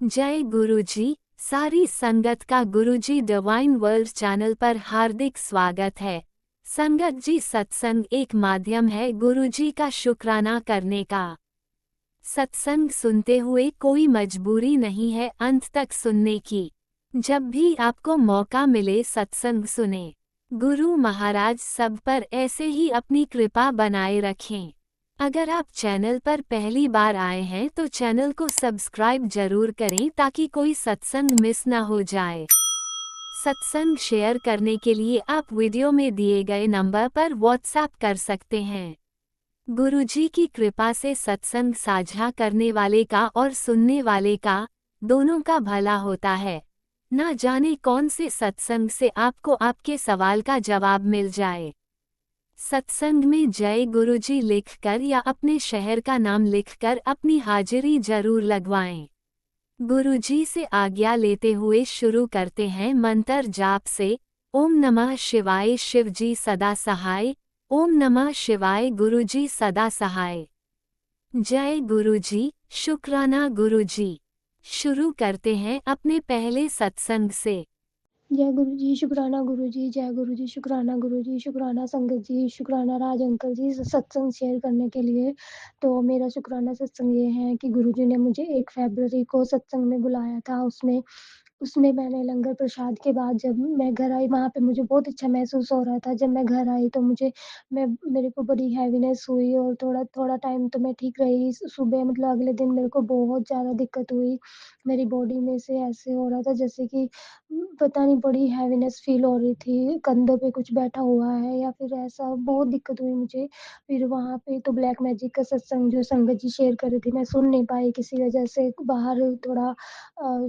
जय गुरुजी। सारी संगत का गुरुजी डिवाइन वर्ल्ड चैनल पर हार्दिक स्वागत है। संगत जी, सत्संग एक माध्यम है गुरुजी का शुक्राना करने का। सत्संग सुनते हुए कोई मजबूरी नहीं है अंत तक सुनने की। जब भी आपको मौका मिले सत्संग सुने। गुरु महाराज सब पर ऐसे ही अपनी कृपा बनाए रखें। अगर आप चैनल पर पहली बार आए हैं तो चैनल को सब्सक्राइब जरूर करें ताकि कोई सत्संग मिस ना हो जाए। सत्संग शेयर करने के लिए आप वीडियो में दिए गए नंबर पर व्हाट्सएप कर सकते हैं। गुरुजी की कृपा से सत्संग साझा करने वाले का और सुनने वाले का दोनों का भला होता है। ना जाने कौन से सत्संग से आपको आपके सवाल का जवाब मिल जाए। सत्संग में जय गुरुजी लिखकर या अपने शहर का नाम लिखकर अपनी हाजिरी जरूर लगवाएं। गुरुजी से आज्ञा लेते हुए शुरू करते हैं मंत्र जाप से। ओम नमः शिवाय शिवजी सदा सहाय। ओम नमः शिवाय गुरुजी सदा सहाय। जय गुरुजी, शुक्राना गुरुजी। शुरू करते हैं अपने पहले सत्संग से। जय गुरु जी, शुक्राना गुरु जी, जय गुरु जी, शुक्राना गुरु जी, शुक्राना संगत जी, शुक्राना राज अंकल जी सत्संग शेयर करने के लिए। तो मेरा शुक्राना सत्संग ये है कि गुरु जी ने मुझे 1 फरवरी को सत्संग में बुलाया था। उसमें उसमें मैंने लंगर प्रसाद के बाद जब मैं घर आई, वहाँ पे मुझे बहुत अच्छा महसूस हो रहा था। जब मैं घर आई तो मेरे को बड़ी हैवीनेस हुई और थोड़ा टाइम तो मैं ठीक रही। सुबह मतलब अगले दिन मेरे को बहुत ज़्यादा दिक्कत हुई। मेरी बॉडी में से ऐसे हो रहा था जैसे कि पता नहीं, बड़ी हैवीनेस फ़ील हो रही थी, कंधों पे कुछ बैठा हुआ है या फिर ऐसा बहुत दिक्कत हुई मुझे। फिर वहाँ पे तो ब्लैक मैजिक का सत्संग जो संगत जी शेयर कर रही थी, मैं सुन नहीं पाई किसी वजह से। बाहर थोड़ा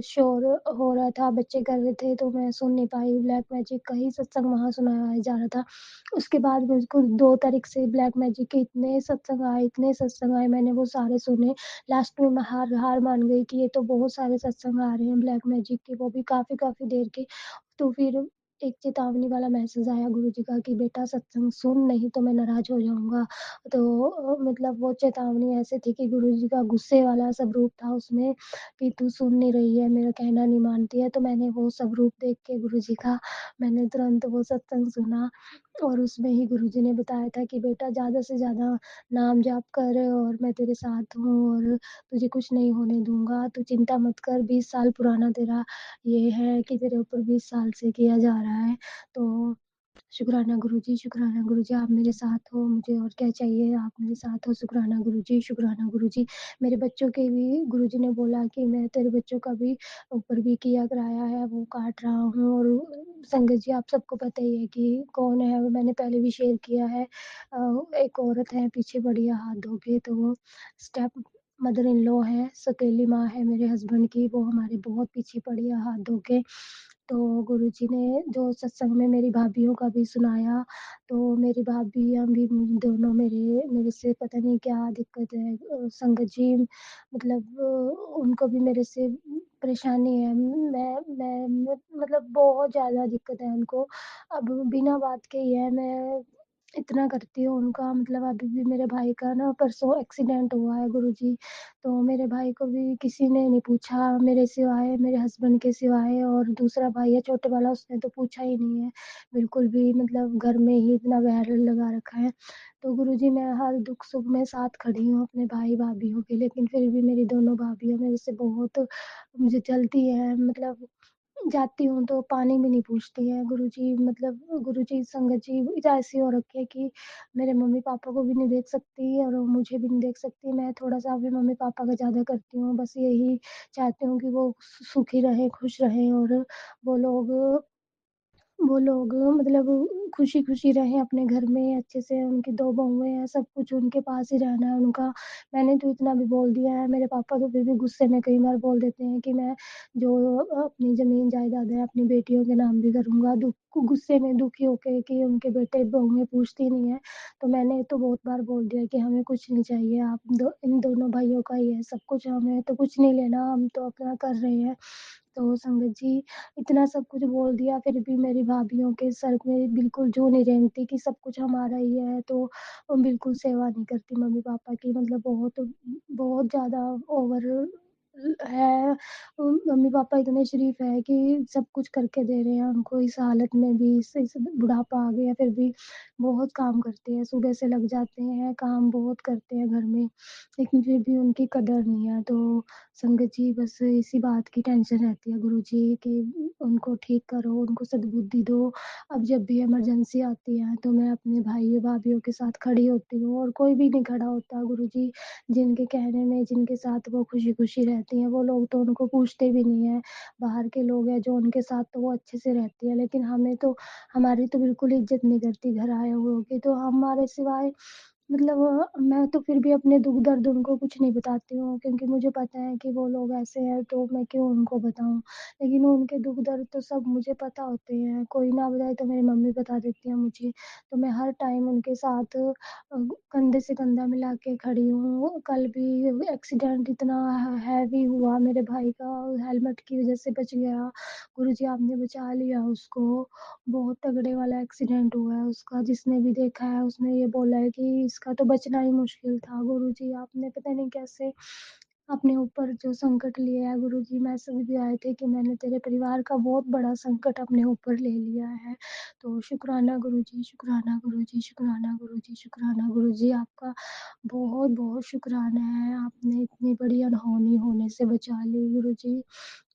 शोर हो रहा था, बच्चे कर रहे थे तो मैं सुन नहीं पाई। ब्लैक मैजिक का ही सत्संग वहाँ सुनाया जा रहा था। उसके बाद मुझको 2 तारीख से ब्लैक मैजिक के इतने सत्संग आए, मैंने वो सारे सुने। लास्ट में मैं हार हार मान गई कि ये तो बहुत सारे सत्संग आ रहे हैं ब्लैक मैजिक के, वो भी काफ़ी देर के। तो फिर एक चेतावनी वाला मैसेज आया गुरुजी का कि बेटा सत्संग सुन, नहीं तो मैं नाराज़ हो जाऊँगा। तो मतलब वो चेतावनी ऐसे थी कि गुरुजी का गुस्से वाला स्वरूप था उसमें कि तू सुन नहीं रही है, मेरा कहना नहीं मानती है। तो मैंने वो स्वरूप देख के गुरुजी का मैंने तुरंत वो सत्संग सुना और उसमें ही गुरुजी ने बताया था कि बेटा ज़्यादा से ज़्यादा नाम जाप कर और मैं तेरे साथ हूँ और तुझे कुछ नहीं होने दूँगा। तू चिंता मत कर, 20 साल पुराना तेरा ये है कि तेरे ऊपर 20 साल से किया जा रहा है। तो शुक्राना गुरुजी, आप मेरे साथ हो, मुझे और क्या चाहिए, आप मेरे साथ हो। शुक्राना गुरुजी। मेरे बच्चों के भी गुरुजी ने बोला कि मैं तेरे बच्चों का भी ऊपर भी किया कराया है, वो काट रहा हूँ। और संगत जी, आप सबको पता ही है कि कौन है, वो मैंने पहले भी शेयर किया है। एक औरत है पीछे पड़ी है हाथ धो के, तो वो स्टेप मदर इन लॉ है, सौतेली माँ है मेरे हस्बैंड की, वो हमारे बहुत पीछे पड़ी है हाथ धो के। तो गुरुजी ने जो सत्संग में मेरी भाभीयों का भी सुनाया, तो मेरी भाभियाँ भी दोनों मेरे से पता नहीं क्या दिक्कत है। संगत जी मतलब उनको भी मेरे से परेशानी है। मैं मतलब बहुत ज़्यादा दिक्कत है उनको। अब बिना बात के ही है, मैं इतना करती हूँ उनका। मतलब अभी भी मेरे भाई का ना परसों एक्सीडेंट हुआ है गुरुजी, तो मेरे भाई को भी किसी ने नहीं पूछा मेरे सिवाय, मेरे हस्बैंड के सिवाय। और दूसरा भाई है छोटे वाला, उसने तो पूछा ही नहीं है बिल्कुल भी, मतलब घर में ही इतना वैर लगा रखा है। तो गुरुजी, मैं हर दुख-सुख में साथ खड़ी हूँ अपने भाई-भाभीयों के, लेकिन फिर भी मेरी दोनों भाभियाँ मेरे से बहुत मुझे जलती हैं। मतलब जाती हूँ तो पानी भी नहीं पूछती हैं गुरुजी। मतलब गुरुजी, संगत जी ऐसी हो रखी है कि मेरे मम्मी-पापा को भी नहीं देख सकती और वो मुझे भी नहीं देख सकती। मैं थोड़ा-सा अपने मम्मी-पापा का ज़्यादा करती हूँ, बस यही चाहती हूँ कि वो सुखी रहें, खुश रहें और वो लोग वो लोग मतलब खुशी-खुशी रहें अपने घर में अच्छे से। उनकी 2 बहुएँ हैं, सब कुछ उनके पास ही रहना है उनका। मैंने तो इतना भी बोल दिया है, मेरे पापा तो फिर भी गुस्से में कई बार बोल देते हैं कि मैं जो अपनी ज़मीन जायदाद है अपनी बेटियों के नाम भी करूँगा। गुस्से में दुखी होके कि उनके बेटे बहुएँ पूछती नहीं हैं। तो मैंने तो बहुत बार बोल दिया कि हमें कुछ नहीं चाहिए, आप इन दोनों भाइयों का ही है सब कुछ, हमें तो कुछ नहीं लेना, हम तो अपना कर रहे हैं। तो संगत जी, इतना सब कुछ बोल दिया फिर भी मेरी भाभीयों के सर में बिल्कुल जूं नहीं रेंगती कि सब कुछ हमारा ही है। तो बिल्कुल सेवा नहीं करती मम्मी-पापा की, मतलब बहुत बहुत ज़्यादा ओवर है मम्मी-पापा इतने शरीफ हैं कि सब कुछ करके दे रहे हैं उनको इस हालत में भी, इस बुढ़ापा आ गया फिर भी बहुत काम करते हैं, सुबह से लग जाते हैं, काम बहुत करते हैं घर में, लेकिन फिर भी उनकी कदर नहीं है। तो संगत जी बस इसी बात की टेंशन रहती है गुरुजी कि उनको ठीक करो, उनको सद्बुद्धि दो। अब जब भी इमरजेंसी आती है तो मैं अपने भाइयों-भाभियों के साथ खड़ी होती हूँ और कोई भी नहीं खड़ा होता गुरुजी। जिनके कहने में जिनके साथ वो खुशी-खुशी रहती हैं, वो लोग तो उनको पूछते भी नहीं हैं। बाहर के लोग हैं जो उनके साथ तो वो अच्छे से रहती है, लेकिन हमें तो हमारी तो बिल्कुल इज़्ज़त नहीं करती घर आए हुओं की, तो हमारे सिवाय मतलब मैं तो फिर भी अपने दुःख-दर्द उनको कुछ नहीं बताती हूँ क्योंकि मुझे पता है कि वो लोग ऐसे हैं तो मैं क्यों उनको बताऊँ। लेकिन उनके दुःख-दर्द तो सब मुझे पता होते हैं, कोई ना बताए तो मेरी मम्मी बता देती है मुझे। तो मैं हर टाइम उनके साथ कंधे से कंधा मिला के खड़ी हूँ। कल भी एक्सीडेंट इतना हैवी हुआ मेरे भाई का, हेलमेट की वज़ह से बच गया। गुरुजी आपने बचा लिया उसको। बहुत तगड़े वाला एक्सीडेंट हुआ है उसका, जिसने भी देखा है उसने ये बोला है कि इसका तो बचना ही मुश्किल था। गुरुजी आपने पता नहीं कैसे अपने ऊपर जो संकट लिया है गुरुजी, मैसेज भी आए थे कि मैंने तेरे परिवार का बहुत बड़ा संकट अपने ऊपर ले लिया है। तो शुक्राना गुरुजी, शुक्राना गुरुजी, शुक्राना गुरुजी, शुक्राना गुरुजी आपका बहुत-बहुत शुक्राना है। आपने इतनी बड़ी अनहोनी होने से बचा ली गुरुजी।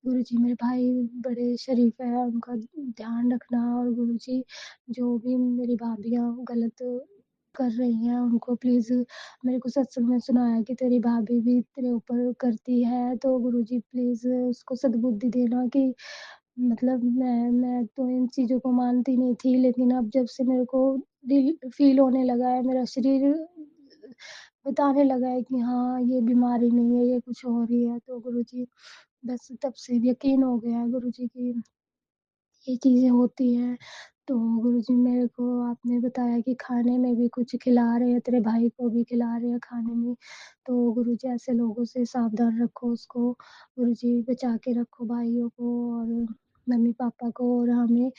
गुरुजी मेरे भाई बड़े शरीफ हैं, उनका ध्यान रखना और गुरुजी जो भी मेरी भाभियाँ गलत कर रही हैं उनको प्लीज़ मेरे को सत्संग में सुनाया कि तेरी भाभी भी तेरे ऊपर करती है, तो गुरुजी प्लीज़ उसको सद्बुद्धि देना कि मतलब मैं तो इन चीज़ों को मानती नहीं थी, लेकिन अब जब से मेरे को फ़ील होने लगा है, मेरा शरीर बताने लगा है कि हाँ, ये बीमारी नहीं है, ये कुछ और ही है, तो गुरुजी बस तब से यकीन हो गया है गुरुजी की ये चीज़ें होती हैं। तो गुरुजी मेरे को आपने बताया कि खाने में भी कुछ खिला रहे हैं, तेरे भाई को भी खिला रहे हैं खाने में। तो गुरुजी ऐसे लोगों से सावधान रखो उसको, गुरुजी बचा के रखो भाइयों को और मम्मी-पापा को और हमें।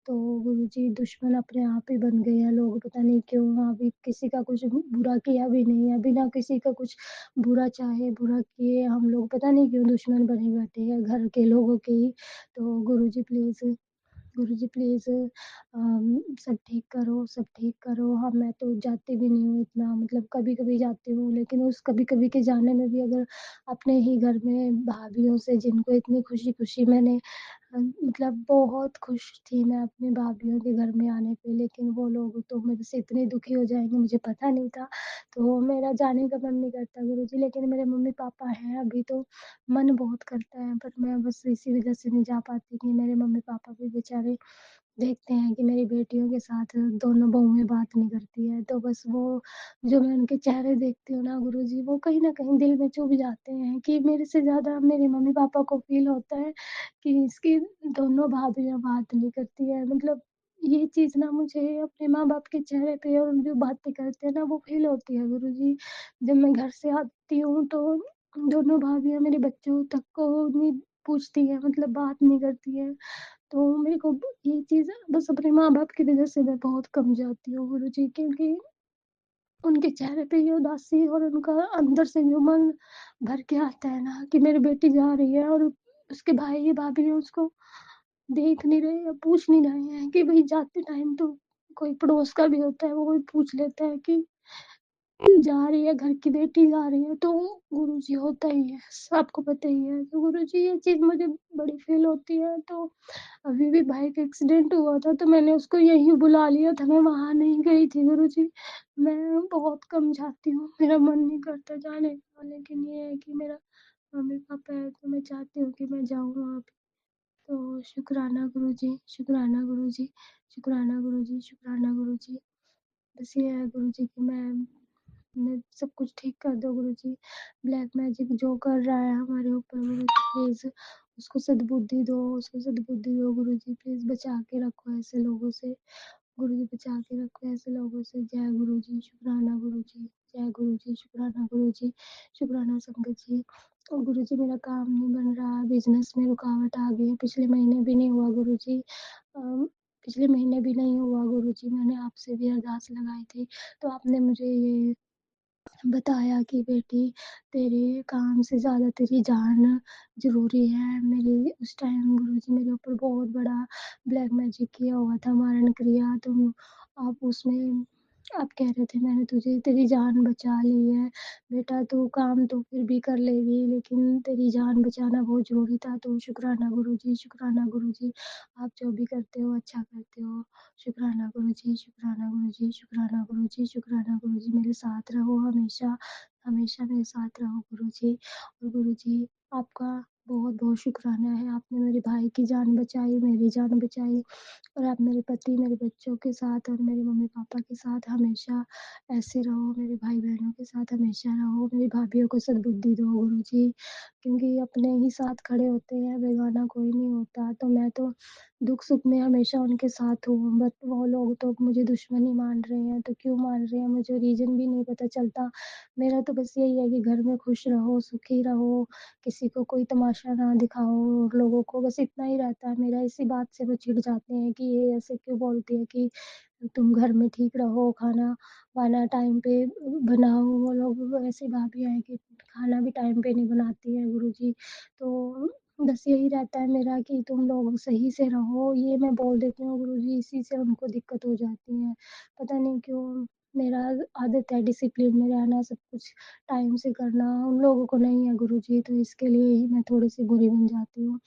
तो गुरुजी दुश्मन अपने आप ही बन गए हैं लोग, पता नहीं क्यों? अभी किसी का कुछ बुरा किया भी नहीं है, बिना किसी का कुछ बुरा चाहे, बुरा किए हम लोग पता नहीं क्यों दुश्मन बने बैठे हैं घर के लोगों के ही। तो गुरुजी प्लीज़ सब ठीक करो, सब ठीक करो। हाँ, मैं तो जाती भी नहीं हूँ इतना मतलब कभी-कभी जाती हूँ, लेकिन उस कभी-कभी के जाने में भी अगर अपने ही घर में भाभीयों से जिनको इतनी खुशी-खुशी मैंने मतलब बहुत खुश थी मैं अपनी भाभीयों के घर में आने पे, लेकिन वो लोग तो मेरे से इतने दुखी हो जाएँगे मुझे पता नहीं था। तो मेरा जाने का मन नहीं करता गुरुजी, लेकिन मेरे मम्मी-पापा हैं अभी तो मन बहुत करता है, पर मैं बस इसी वज़ह से नहीं जा पाती कि मेरे मम्मी-पापा भी बेचारे देखते हैं कि मेरी बेटियों के साथ दोनों बहुएँ बात नहीं करती हैं, तो बस वो जो मैं उनके चेहरे देखती हूँ ना गुरुजी, वो कहीं न कहीं दिल में चुभ जाते हैं कि मेरे से ज़्यादा मेरे मम्मी-पापा को फ़ील होता है कि इसकी दोनों भाभियाँ बात नहीं करती हैं। मतलब ये चीज़ ना मुझे अपने माँ-बाप के चेहरे पे और जो बातें करते हैं ना, वो फ़ील होती है गुरुजी। जब मैं घर से आती हूँ तो दोनों भाभियाँ मेरे बच्चों तक को नहीं पूछती हैं, मतलब बात नहीं करती हैं। तो मेरे को ये चीज़ बस अपने माँ-बाप की वज़ह से मैं बहुत कम जाती हूँ गुरुजी, क्योंकि उनके चेहरे पे ये उदासी और उनका अंदर से जो मन भर के आता है ना कि मेरी बेटी जा रही है और उसके भाई-भाभी उसको देख नहीं रहे या पूछ नहीं रहे हैं कि भई जाते टाइम तो कोई पड़ोस का भी होता है, वो भी पूछ लेता है कि जा रही है, घर की बेटी जा रही है, तो गुरुजी होता ही है, आपको पता ही है। तो गुरुजी ये चीज़ मुझे बड़ी फ़ील होती है, तो अभी भी भाई का एक्सीडेंट हुआ था, तो मैंने उसको यहीं बुला लिया था, मैं वहाँ नहीं गई थी गुरुजी। मैं बहुत कम जाती हूँ, मेरा मन नहीं करता जाने का, लेकिन ये है कि मेरा मम्मी-पापा है, तो मैं चाहती हूँ कि मैं जाऊँ वहाँ पे। तो शुक्राना गुरुजी, शुक्राना गुरुजी, शुक्राना गुरुजी, शुक्राना गुरुजी। बस ये है गुरुजी कि मैं सब कुछ ठीक कर दो गुरुजी। ब्लैक मैजिक जो कर रहा है हमारे ऊपर गुरुजी प्लीज़ उसको सद्बुद्धि दो, उसको सद्बुद्धि दो गुरुजी प्लीज़ बचा के रखो ऐसे लोगों से। गुरुजी बचा के रखो ऐसे लोगों से। जय गुरुजी, शुक्राना गुरुजी, जय गुरुजी, शुक्राना गुरुजी, शुक्राना संगत जी। और गुरुजी मेरा काम नहीं बन रहा, बिज़नेस में रुकावट आ गई है, पिछले महीने भी नहीं हुआ गुरुजी। पिछले महीने भी नहीं हुआ गुरुजी, मैंने आपसे भी अरदास लगाई थी, तो आपने मुझे ये बताया कि बेटी तेरे काम से ज़्यादा तेरी जान ज़रूरी है। मेरी उस टाइम गुरुजी मेरे ऊपर बहुत बड़ा ब्लैक मैजिक किया हुआ था, मारण क्रिया। तो आप उसमें आप कह रहे थे मैंने तुझे तेरी जान बचा ली है। बेटा तू काम तो फिर भी कर लेगी, लेकिन तेरी जान बचाना बहुत ज़रूरी था। तो शुक्राना गुरुजी, शुक्राना गुरुजी। आप जो भी करते हो अच्छा करते हो। शुक्राना गुरुजी, शुक्राना गुरुजी, शुक्राना गुरुजी, शुक्राना गुरुजी। मेरे साथ रहो हमेशा, हमेशा मेरे साथ रहो गुरुजी। और गुरुजी आपका बहुत-बहुत शुक्राना है। आपने मेरे भाई की जान बचाई, मेरी जान बचाई। और आप मेरे पति, मेरे बच्चों के साथ और मेरे मम्मी-पापा के साथ हमेशा ऐसे रहो, मेरे भाई-बहनों के साथ हमेशा रहो, मेरी भाभीयों को सद्बुद्धि दो गुरुजी, क्योंकि अपने ही साथ खड़े होते हैं, बेगाना कोई नहीं होता। तो मैं तो दुःख-सुख में हमेशा उनके साथ हूँ, बट वो लोग तो मुझे दुश्मन ही मान रहे हैं, तो क्यों मान रहे हैं मुझे रीज़न भी नहीं पता चलता। मेरा तो बस यही है कि घर में खुश रहो, सुखी रहो, किसी को कोई तमाशा ना दिखाओ और लोगों को, बस इतना ही रहता है मेरा। इसी बात से वो चिढ़ जाते हैं कि ये ऐसे क्यों बोलती है कि तुम घर में ठीक रहो, खाना-वाना टाइम पे बनाओ। वो लोग ऐसी भाभी हैं कि खाना भी टाइम पे नहीं बनाती हैं गुरुजी। तो बस यही रहता है मेरा कि तुम लोग सही से रहो, ये मैं बोल देती हूँ गुरुजी, इसी से उनको दिक्कत हो जाती है। पता नहीं क्यों, मेरा आदत है डिसिप्लिन में रहना, सब कुछ टाइम से करना, उन लोगों को नहीं है गुरुजी, तो इसके लिए ही मैं थोड़ी-सी बुरी बन जाती हूँ।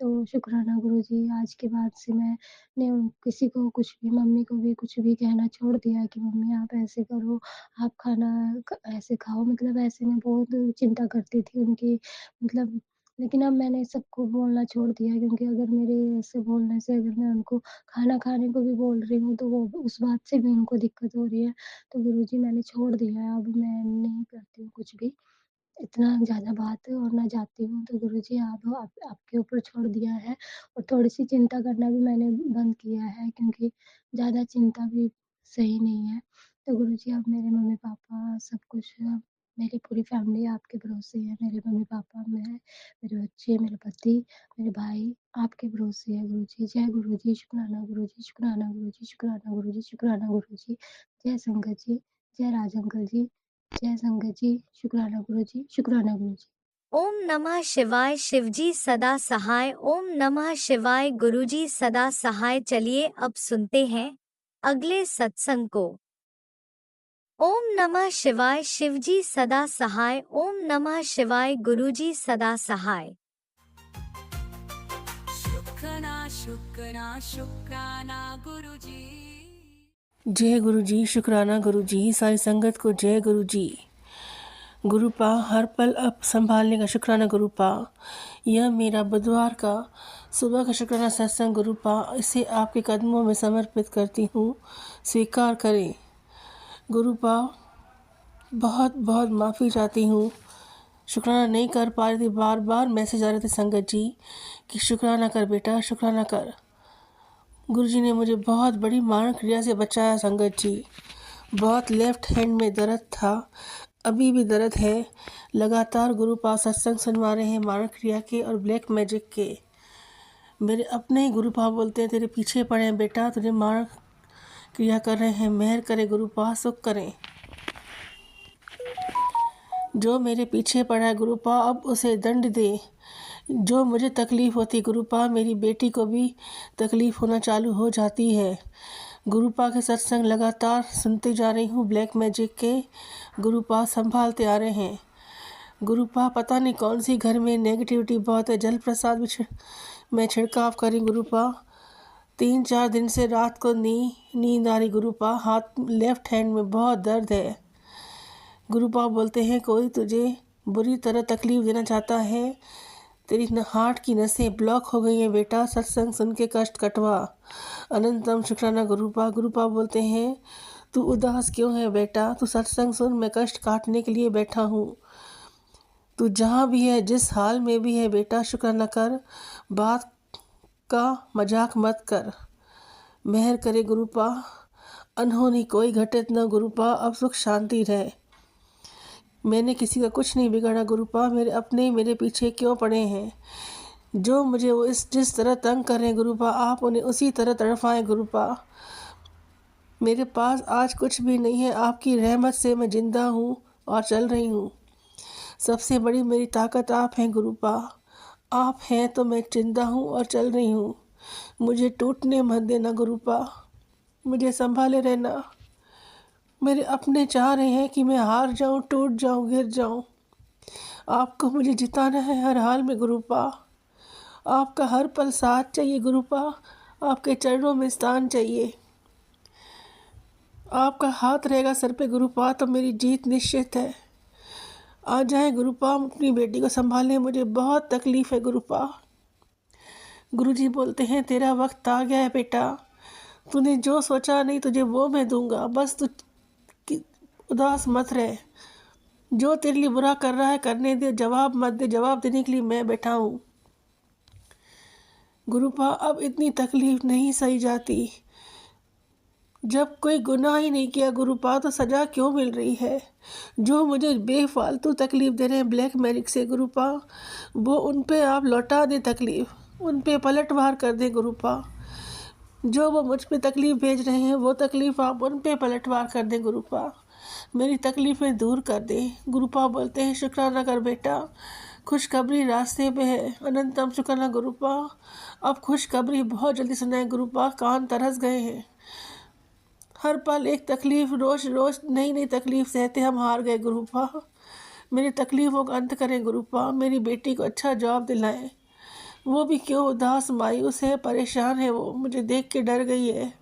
तो शुक्राना गुरुजी, आज के बाद से मैंने किसी को कुछ भी, मम्मी को भी कुछ भी कहना छोड़ दिया है कि मम्मी आप ऐसे करो, आप खाना ऐसे खाओ, मतलब ऐसे मैं बहुत चिंता करती थी उनकी, मतलब। लेकिन अब मैंने सबको बोलना छोड़ दिया है, क्योंकि अगर मेरे ऐसे बोलने से अगर मैं उनको खाना खाने को भी बोल रही हूँ, तो वो उस बात से भी उनको दिक्कत हो रही है। तो गुरुजी मैंने छोड़ दिया है, अब मैं नहीं करती हूँ कुछ भी। इतना ज़्यादा बात और ना जाती हूँ, तो गुरुजी आपके ऊपर छोड़ दिया है। और थोड़ी-सी चिंता करना भी मैंने बंद किया है, क्योंकि ज़्यादा चिंता भी सही नहीं है। तो गुरुजी अब मेरे मम्मी-पापा सब कुछ, मेरी पूरी फैमिली आपके भरोसे है। मेरे मम्मी-पापा, मैं, मेरे बच्चे, मेरे पति, मेरे भाई आपके भरोसे है गुरुजी। जय गुरुजी, शुक्राना गुरुजी, शुक्राना गुरुजी, शुक्राना गुरुजी, शुक्राना गुरुजी। जय संगत जी, जय राज अंकल जी। जय संगत जी, शुक्राना गुरुजी, शुक्राना गुरुजी। ओम नमः शिवाय। शिवजी सदा सहाय। ओम नमः शिवाय। गुरुजी सदा सहाय। चलिए अब सुनते हैं अगले सत्संग को। ओम नमः शिवाय। शिवजी सदा सहाय। ओम नमः शिवाय। गुरुजी सदा सहाय। शुक्राना शुक्राना शुक्राना गुरुजी। जय गुरु जी, शुक्राना गुरु जी, सारी संगत को जय गुरु जी। गुरु पा हर पल अब संभालने का शुक्राना गुरु पा। यह मेरा बुधवार का सुबह का शुक्राना सत्संग गुरु पा, इसे आपके कदमों में समर्पित करती हूँ, स्वीकार करें। गुरु पा बहुत बहुत माफ़ी चाहती हूँ, शुक्राना नहीं कर पा रही थी, बार बार मैसेज आ रहे थे संगत जी कि शुक्राना कर बेटा, शुक्राना कर। गुरुजी ने मुझे बहुत बड़ी मारण क्रिया से बचाया संगत जी। बहुत लेफ्ट हैंड में दर्द था, अभी भी दर्द है। लगातार गुरु पास सत्संग सुनवा रहे हैं मारण क्रिया के और ब्लैक मैजिक के। मेरे अपने ही गुरु पा बोलते हैं तेरे पीछे पड़े हैं बेटा, तुझे मारण क्रिया कर रहे हैं, मेहर करे गुरु पा, सुख करें। जो मेरे पीछे पड़ा है गुरु पा, अब उसे दंड दे। जो मुझे तकलीफ़ होती गुरु पा, मेरी बेटी को भी तकलीफ़ होना चालू हो जाती है। गुरु पा के सत्संग लगातार सुनते जा रही हूँ, ब्लैक मैजिक के गुरु पा संभालते आ रहे हैं। गुरु पा पता नहीं कौन सी घर में नेगेटिविटी बहुत है, जल प्रसाद भी मैं छिड़काव करी गुरु पा। 3-4 दिन से रात को नींद आ रही गुरु पा, हाथ लेफ्ट हैंड में बहुत दर्द है। गुरु पा बोलते हैं कोई तुझे बुरी तरह तकलीफ़ देना चाहता है, तेरी हार्ट की नसें ब्लॉक हो गई हैं बेटा, सत्संग सुन के कष्ट कटवा। अनंतम शुक्राना गुरु पा। गुरु पा बोलते हैं तू उदास क्यों है बेटा, तू सत्संग सुन, मैं कष्ट काटने के लिए बैठा हूँ। तू जहाँ भी है, जिस हाल में भी है बेटा, शुक्राना कर, बात का मजाक मत कर। मेहर करे गुरु पा, अनहोनी कोई घटित न गुरु पा, अब सुख शांति रहे। मैंने किसी का कुछ नहीं बिगाड़ा गुरु पा, मेरे अपने ही मेरे पीछे क्यों पड़े हैं। जो मुझे वो जिस तरह तंग कर रहे हैं गुरु पा, आप उन्हें उसी तरह तड़फाएं गुरु पा। मेरे पास आज कुछ भी नहीं है, आपकी रहमत से मैं जिंदा हूँ, और चल रही हूँ। सबसे बड़ी मेरी ताकत आप हैं गुरुपा। आप हैं तो मैं जिंदा हूँ और चल रही हूँ। मुझे टूटने मत देना गुरुपा, मुझे संभाले रहना। मेरे अपने चाह रहे हैं कि मैं हार जाऊँ, टूट जाऊँ, गिर जाऊँ। आपको मुझे जिताना है हर हाल में गुरुपा। आपका हर पल साथ चाहिए गुरुपा, आपके चरणों में स्थान चाहिए। आपका हाथ रहेगा सर पे गुरुपा तो मेरी जीत निश्चित है। आ जाए गुरुपा, अपनी बेटी को संभालें, मुझे बहुत तकलीफ़ है गुरुपा। गुरुजी बोलते हैं तेरा वक्त आ गया है बेटा, तूने जो सोचा नहीं तुझे वो मैं दूंगा, बस तू उदास मत रहे। जो तेरे लिए बुरा कर रहा है करने दे, जवाब मत दे, जवाब देने के लिए मैं बैठा हूँ। गुरुपा अब इतनी तकलीफ नहीं सही जाती। जब कोई गुनाह ही नहीं किया गुरुपा तो सज़ा क्यों मिल रही है? जो मुझे बेफालतू तकलीफ़ दे रहे हैं ब्लैक मैजिक से गुरुपा, वो उन पे आप लौटा दें तकलीफ़, उन पे पलटवार कर दें गुरुपा। जो वो मुझ पे तकलीफ़ भेज रहे हैं वो तकलीफ़ आप उन पे पलटवार कर दें गुरुपा। मेरी तकलीफ़ें दूर कर दें। गुरुपा बोलते हैं शुक्राना कर बेटा, खुशखबरी रास्ते पे है। अनंतम शुक्राना गुरुपा, अब खुशखबरी बहुत जल्दी सुनाए गुरुपा, कान तरस गए हैं। हर पल एक तकलीफ़, रोज़ रोज़ नई नई तकलीफ़ सहते हम हार गए गुरुपा। मेरी तकलीफ़ों का अंत करें गुरुपा, मेरी बेटी को अच्छा जवाब दिलाएं। वो भी क्यों उदास मायूस है, परेशान है, वो मुझे देख के डर गई है।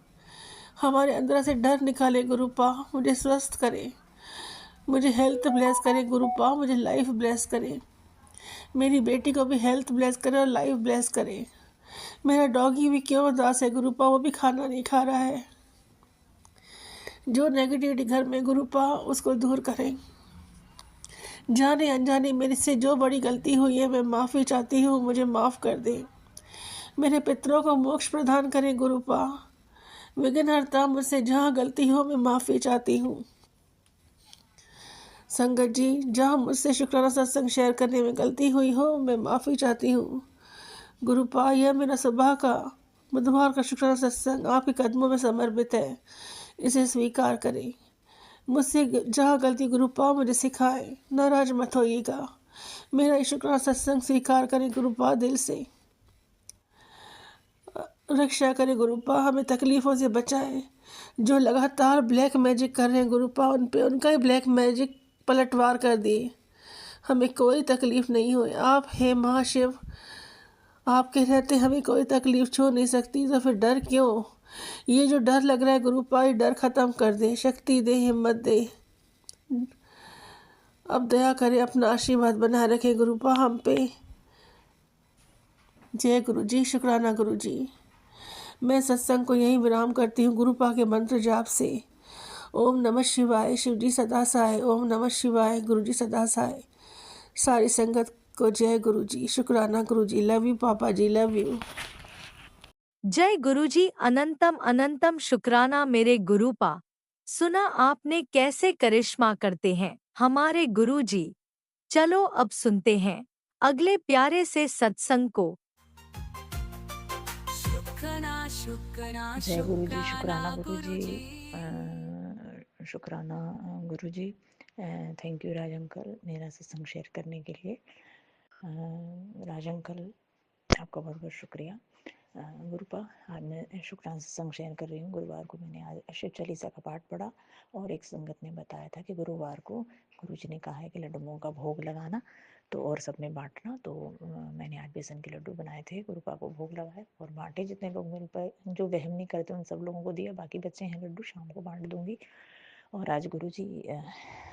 हमारे अंदर से डर निकाले गुरुपा, मुझे स्वस्थ करें, मुझे हेल्थ ब्लेस करें गुरुपा, मुझे लाइफ ब्लेस करें। मेरी बेटी को भी हेल्थ ब्लेस करें और लाइफ ब्लेस करें। मेरा डॉगी भी क्यों उदास है गुरुपा, वो भी खाना नहीं खा रहा है। जो नेगेटिविटी घर में गुरुपा उसको दूर करें। जाने अनजाने मेरे से जो बड़ी गलती हुई है मैं माफ़ी चाहती हूँ, मुझे माफ़ कर दें। मेरे पितरों को मोक्ष प्रदान करें गुरुपा। विघ्नहर्ता, मुझसे जहाँ गलती हो मैं माफ़ी चाहती हूँ। संगत जी, जहाँ मुझसे शुक्राना सत्संग शेयर करने में गलती हुई हो मैं माफ़ी चाहती हूँ गुरुपा। यह मेरा सुबह का बुधवार का शुक्राना सत्संग आपके कदमों में समर्पित है, इसे स्वीकार करें। मुझसे जहाँ गलती गुरुपा मुझे सिखाए, नाराज मत होइएगा। मेरा ये शुक्राना सत्संग स्वीकार करें गुरुपा, दिल से रक्षा करें गुरुपा, हमें तकलीफ़ों से बचाएं। जो लगातार ब्लैक मैजिक कर रहे हैं गुरुपा, उन पे उनका ही ब्लैक मैजिक पलटवार कर दिए। हमें कोई तकलीफ़ नहीं हुई। आप हैं महाशिव, आपके रहते हमें कोई तकलीफ़ छू नहीं सकती, तो फिर डर क्यों? ये जो डर लग रहा है गुरुपा, ये डर ख़त्म कर दे, शक्ति दे, हिम्मत दे। अब दया करें, अपना आशीर्वाद बनाए रखें गुरुपा हम पे। जय गुरु जी, शुक्राना गुरु जी। मैं सत्संग को यहीं विराम करती हूँ गुरुपा के मंत्र जाप से। ओम नमः शिवाय, शिव जी सदा सहाय। ओम नमः शिवाय, गुरु जी सदा सहाय। सारी संगत को जय गुरु जी, शुक्राना गुरु जी। लव यू पापा जी, लव यू। जय गुरुजी, अनंतम अनंतम शुक्राना मेरे गुरुपा। सुना आपने कैसे करिश्मा करते हैं हमारे गुरुजी। चलो अब सुनते हैं अगले प्यारे से सत्संग को। शुक्राना शुक्राना जय गुरु जी, शुक्राना गुरु जी, गुरुजी। शुक्राना गुरु जी। थैंक यू राज अंकल मेरा सत्संग शेयर करने के लिए। राज अंकल आपका बहुत बहुत शुक्रिया। गुरुपा, आज मैं शुक्राना सत्संग शेयर कर रही हूँ। गुरुवार को मैंने आज शिव चालीसा का पाठ पढ़ा और एक संगत ने बताया था कि गुरुवार को गुरु जी ने कहा है कि लड्डुओं का भोग लगाना तो और सब में बांटना। तो मैंने आज बेसन के लड्डू बनाए थे, गुरुपा को भोग लगाए और बांटे। जितने लोग मिल पाए, जो वहम नहीं करते उन सब लोगों को दिया, बाकी बच्चे हैं लड्डू शाम को बांट दूंगी। और आज गुरु जी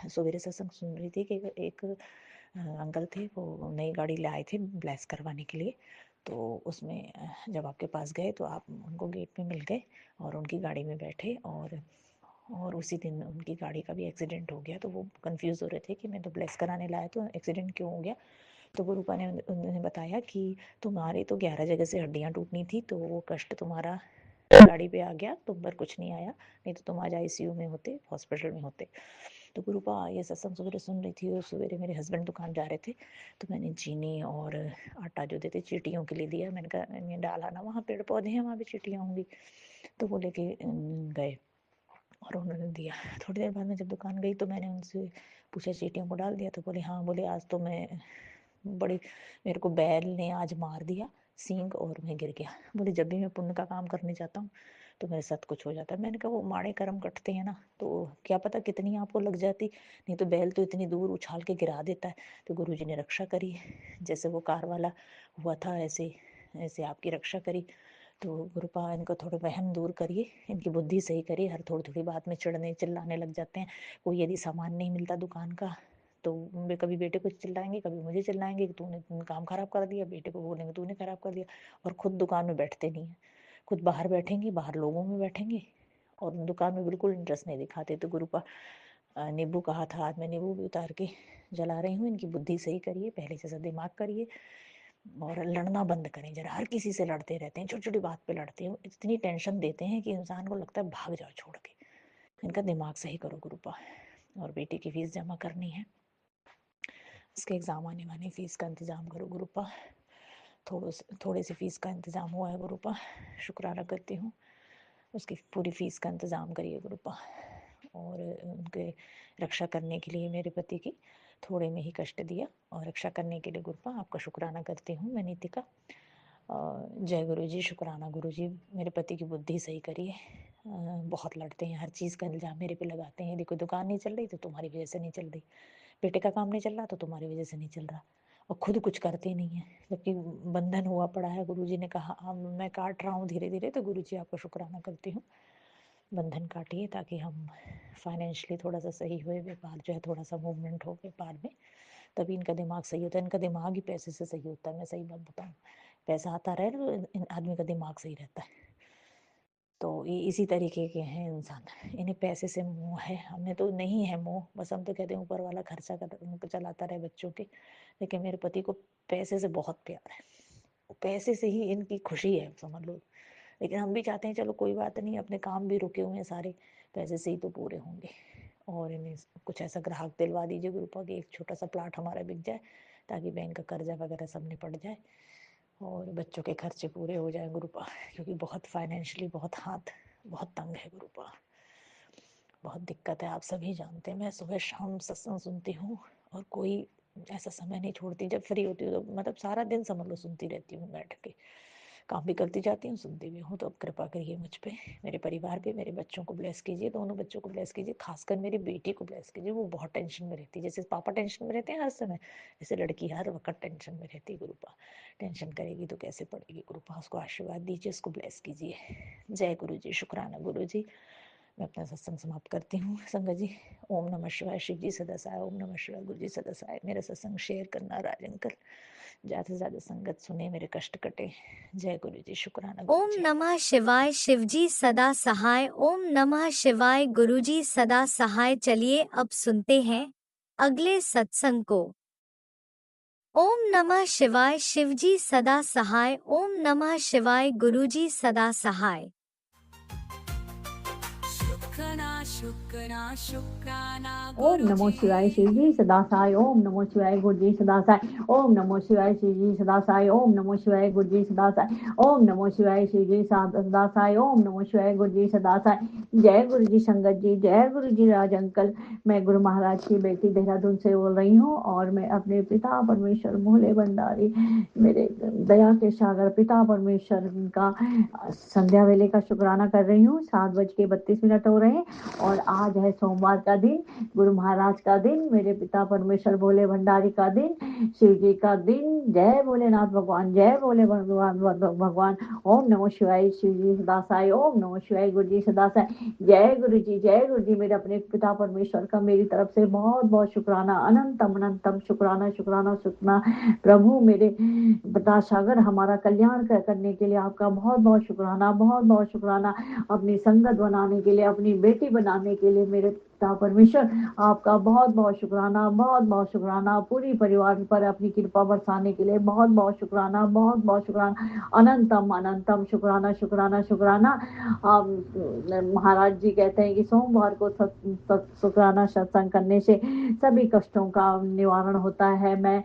सवेरे सत्संग सुन रही थी कि एक अंकल थे, वो नई गाड़ी ले आए थे ब्लेस करवाने के लिए। तो उसमें जब आपके पास गए तो आप उनको गेट पे मिल गए और उनकी गाड़ी में बैठे और उसी दिन उनकी गाड़ी का भी एक्सीडेंट हो गया। तो वो कंफ्यूज हो रहे थे कि मैं तो ब्लेस कराने लाया तो एक्सीडेंट क्यों हो गया। तो गुरुपा ने उन्होंने बताया कि तुम्हारी तो 11 जगह से हड्डियाँ टूटनी थी, तो वो कष्ट तुम्हारा गाड़ी पे आ गया, तुम पर कुछ नहीं आया, नहीं तो तुम आज ICU में होते, हॉस्पिटल में होते। तो गुरुपा ये सत्संग सवेरे सुन रही थी और सवेरे मेरे हस्बैंड दुकान जा रहे थे, तो मैंने चीनी और आटा जो देते चींटियों के लिए दिया। मैंने कहा मैंने डाला ना, वहाँ पेड़ पौधे हैं, वहाँ भी चींटियाँ होंगी। तो वो लेके गए और उन्होंने दिया। थोड़ी देर बाद मैं जब दुकान गई तो मैंने उनसे पूछा चींटियों को डाल दिया? तो बोले हाँ। बोले आज तो मैं बड़ी मेरे को बैल ने आज मार दिया सींग और मैं गिर गया। बोले जब भी मैं पुण्य का काम करने जाता हूँ तो मेरे साथ कुछ हो जाता है। मैंने कहा वो माड़े कर्म कटते हैं ना, तो क्या पता कितनी आपको लग जाती, नहीं तो बैल तो इतनी दूर उछाल के गिरा देता है। तो गुरुजी ने रक्षा करी, जैसे वो कार वाला हुआ था ऐसे ऐसे आपकी रक्षा करी। तो गुरुपा इनको थोड़े वहम दूर करिए, इनकी बुद्धि सही करिए। हर थोड़ी थोड़ी बात में चिढ़ने चिल्लाने लग जाते हैं। कोई यदि सामान नहीं मिलता दुकान का तो वे कभी बेटे को चिल्लाएंगे, कभी मुझे चिल्लाएंगे कि तूने काम खराब कर दिया, बेटे को बोलेंगे तूने खराब कर दिया। और खुद दुकान में बैठते नहीं हैं, खुद बाहर बैठेंगे, बाहर लोगों में बैठेंगे और दुकान में बिल्कुल इंटरेस्ट नहीं दिखाते। तो गुरुपा नींबू कहा था, आज मैं नींबू भी उतार के जला रही हूँ। इनकी बुद्धि सही करिए, पहले जैसा दिमाग करिए और लड़ना बंद करें। जरा हर किसी से लड़ते रहते हैं, छोटी छोटी बात पे लड़ते हैं, इतनी टेंशन देते हैं कि इंसान को लगता है भाग जाओ छोड़ के। इनका दिमाग सही करो गुरुपा। और बेटी की फीस जमा करनी है, इसके एग्ज़ाम आने वाले, फ़ीस का इंतज़ाम करो गुरुपा। थोड़े से फ़ीस का इंतज़ाम हुआ है गुरुपा, शुक्राना करती हूँ। उसकी पूरी फ़ीस का इंतज़ाम करिए गुरुपा। और उनके रक्षा करने के लिए मेरे पति की थोड़े में ही कष्ट दिया और रक्षा करने के लिए गुरुपा आपका शुक्राना करती हूँ मैं नीतिका। जय गुरु जी, शुक्राना गुरु जी। मेरे पति की बुद्धि सही करिए, बहुत लड़ते हैं, हर चीज़ का इल्ज़ाम मेरे पे लगाते हैं। यदि कोई दुकान नहीं चल रही तो तुम्हारी वजह से नहीं चल रही, बेटे का काम नहीं चल रहा तो तुम्हारी वजह से नहीं चल रहा, और खुद कुछ करते नहीं है, जबकि बंधन हुआ पड़ा है। गुरुजी ने कहा अब मैं काट रहा हूँ धीरे धीरे। तो गुरुजी आपका शुक्राना करती हूँ, बंधन काटिए ताकि हम फाइनेंशियली थोड़ा सा सही हुए, व्यापार जो है थोड़ा सा मूवमेंट हो व्यापार में, तभी इनका दिमाग सही होता है। इनका दिमाग ही पैसे से सही होता है, मैं सही बात बताऊँ। पैसा आता रहे तो इन आदमी का दिमाग सही रहता है। तो ये इसी तरीके के हैं इंसान, इन्हें पैसे से मोह है, हमें तो नहीं है मोह। बस हम तो कहते हैं ऊपर वाला खर्चा कर चलाता रहे बच्चों के। लेकिन मेरे पति को पैसे से बहुत प्यार है, पैसे से ही इनकी खुशी है समझ लो। लेकिन हम भी चाहते हैं चलो कोई बात नहीं, अपने काम भी रुके हुए हैं सारे, पैसे से ही तो पूरे होंगे। और इन्हें कुछ ऐसा ग्राहक दिलवा दीजिए गुरुपा कि एक छोटा सा प्लाट हमारा बिक जाए, ताकि बैंक का कर्जा वगैरह सब निपट जाए और बच्चों के खर्चे पूरे हो जाएं गुरुपा। क्योंकि बहुत फाइनेंशियली बहुत तंग है गुरुपा, बहुत दिक्कत है। आप सभी जानते हैं, मैं सुबह शाम सत्संग सुनती हूँ और कोई ऐसा समय नहीं छोड़ती, जब फ्री होती हूँ तो मतलब सारा दिन समझ लो सुनती रहती हूँ बैठ के, काम भी करती जाती हूँ सुनती भी हूँ। तो अब कृपा करिए मुझ पे, मेरे परिवार पे, मेरे बच्चों को ब्लेस कीजिए, दोनों बच्चों को ब्लेस कीजिए, खासकर मेरी बेटी को ब्लेस कीजिए। वो बहुत टेंशन में रहती है, जैसे पापा टेंशन में रहते हैं हर समय, जैसे लड़की हर वक्त टेंशन में रहती है गुरुपा। टेंशन करेगी तो कैसे पड़ेगी गुरुपा, उसको आशीर्वाद दीजिए, उसको ब्लेस कीजिए। जय गुरु जी, शुक्राना गुरु जी। मैं अपना सत्संग समाप्त करती हूँ संगत जी। ओम नमः शिवाय, शिव जी सदा सहाय। ओम नमः शिवाय, गुरु जी सदा सहाय। मेरा सत्संग शेयर करना राज अंकल, ज़्यादा से ज़्यादा संगत सुने, मेरे कष्ट कटे। जय गुरु जी, शुक्राना गुरु ओम जी। नमः शिवाय, शिवजी सदा सहाय। ओम नमः शिवाय, गुरुजी सदा सहाय। चलिए अब सुनते हैं अगले सत्संग को। ओम नमः शिवाय, शिवजी सदा सहाय। ओम नमः शिवाय, गुरुजी सदा सहाय। शुक्राना ओम नमो शिवाय शिव जी सदा साई। ओम नमो शिवाय गुरु जी सदा साई। ओम नमो शिवाय शिव जी सदा साई। ओम नमो शिवाय गुरु जी सदा साई। ओम नमो शिवाय शिव जी सदा साई। ओम नमो शिवाय गुरु जी सदा साई। जय गुरु जी संगत जी, जय गुरु जी राज अंकल। मैं गुरु महाराज की बेटी देहरादून से बोल रही हूँ और मैं अपने पिता परमेश्वर भोले भंडारी, मेरे दया के सागर पिता परमेश्वर का संध्या वेले का शुक्राना कर रही हूँ। 7:32 हो रहे हैं और आज है सोमवार का दिन, गुरु महाराज का दिन, मेरे पिता परमेश्वर भोले भंडारी का दिन, शिव जी का दिन। जय भोलेनाथ भगवान, जय भोले भगवान। ओम नमो शिवाय, शिव जी सदा साई। ओम नमो शिवाय, गुरु जी सदा साई। जय गुरु जी, जय गुरु जी। मेरे अपने पिता परमेश्वर का मेरी तरफ से बहुत बहुत शुक्राना, अनंतम अनंतम शुक्राना शुक्राना शुक्राना। प्रभु मेरे पिता सागर हमारा कल्याण करने के लिए आपका बहुत बहुत शुक्राना, बहुत बहुत शुक्राना। अपनी संगत बनाने के लिए, अपनी बेटी बनाने के लिए, मेरे पिता परमेश्वर आपका बहुत बहुत शुक्राना, बहुत बहुत शुक्राना, पूरी परिवार पर अपनी कृपा बरसाने के लिए बहुत बहुत शुक्राना, बहुत बहुत शुक्राना, अनंतम अनंतम शुक्राना शुक्राना शुक्राना। महाराज जी कहते हैं कि सोमवार को शुक्राना सत्संग करने से सभी कष्टों का निवारण होता है। मैं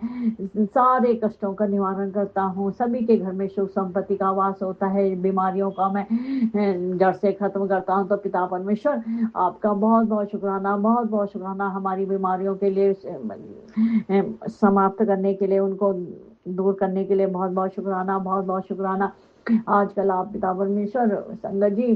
सारे कष्टों का निवारण करता हूँ, सभी के घर में सुख संपत्ति का वास होता है, बीमारियों का मैं जड़ से खत्म करता हूँ। तो पिता परमेश्वर आपका बहुत बहुत शुक्राना, बहुत बहुत शुक्राना, हमारी बीमारियों के लिए समाप्त करने के लिए, उनको दूर करने के लिए बहुत बहुत शुक्राना, बहुत बहुत शुक्राना। आजकल आप पिता परमेश्वर संगत जी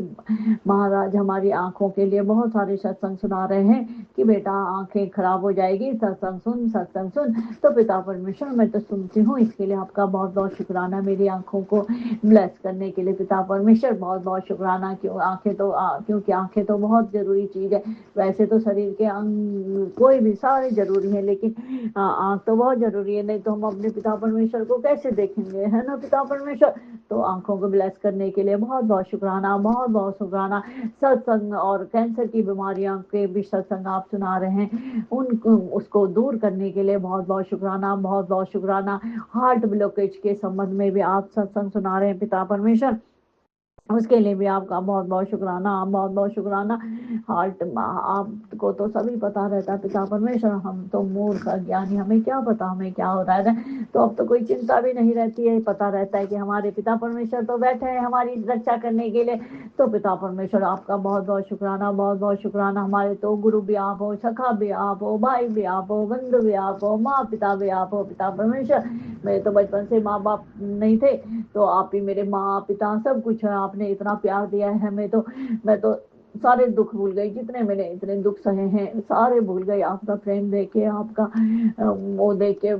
महाराज हमारी आंखों के लिए बहुत सारे सत्संग सुना रहे हैं कि बेटा आंखें खराब हो जाएगी, सत्संग सुन सत्संग सुन। तो पिता परमेश्वर मैं तो सुनती हूँ, इसके लिए आपका बहुत बहुत शुक्राना, मेरी आंखों को ब्लेस करने के लिए पिता परमेश्वर बहुत बहुत शुक्राना। क्योंकि आंखें तो बहुत जरूरी चीज है। वैसे तो शरीर के अंग कोई भी सारे जरूरी है, लेकिन आंख तो बहुत जरूरी है, नहीं तो हम अपने पिता परमेश्वर को कैसे देखेंगे, है ना पिता परमेश्वर। तो आंखों को ब्लेस करने के लिए बहुत बहुत शुक्राना, बहुत बहुत शुक्राना। सत्संग और कैंसर की बीमारियों के भी सत्संग आप सुना रहे हैं, उसको दूर करने के लिए बहुत बहुत शुक्राना, बहुत बहुत शुक्राना। हार्ट ब्लॉकेज के संबंध में भी आप सत्संग सुना रहे हैं पिता परमेश्वर, उसके लिए भी आपका बहुत बहुत शुक्राना, बहुत बहुत शुक्राना। हार्ट आपको तो सभी पता रहता है पिता परमेश्वर, हम तो मूर्ख अज्ञानी, हमें क्या पता हमें क्या हो रहा है। तो अब तो कोई चिंता भी नहीं रहती है, पता रहता है कि हमारे पिता परमेश्वर तो बैठे हैं हमारी रक्षा करने के लिए। तो पिता परमेश्वर आपका बहुत बहुत शुक्राना, बहुत बहुत शुक्राना। हमारे तो गुरु भी आप हो, सखा भी आप हो, भाई भी आप हो, बंधु भी आप हो, माँ पिता भी आप हो पिता परमेश्वर। मेरे तो बचपन से माँ बाप नहीं थे, तो आप ही मेरे माँ पिता सब कुछ है। आपने इतना प्यार दिया है हमें, तो मैं तो सारे दुख भूल गई, जितने मैंने इतने दुख सहे हैं सारे भूल गई। आपका प्रेम देके, आपका वो देके,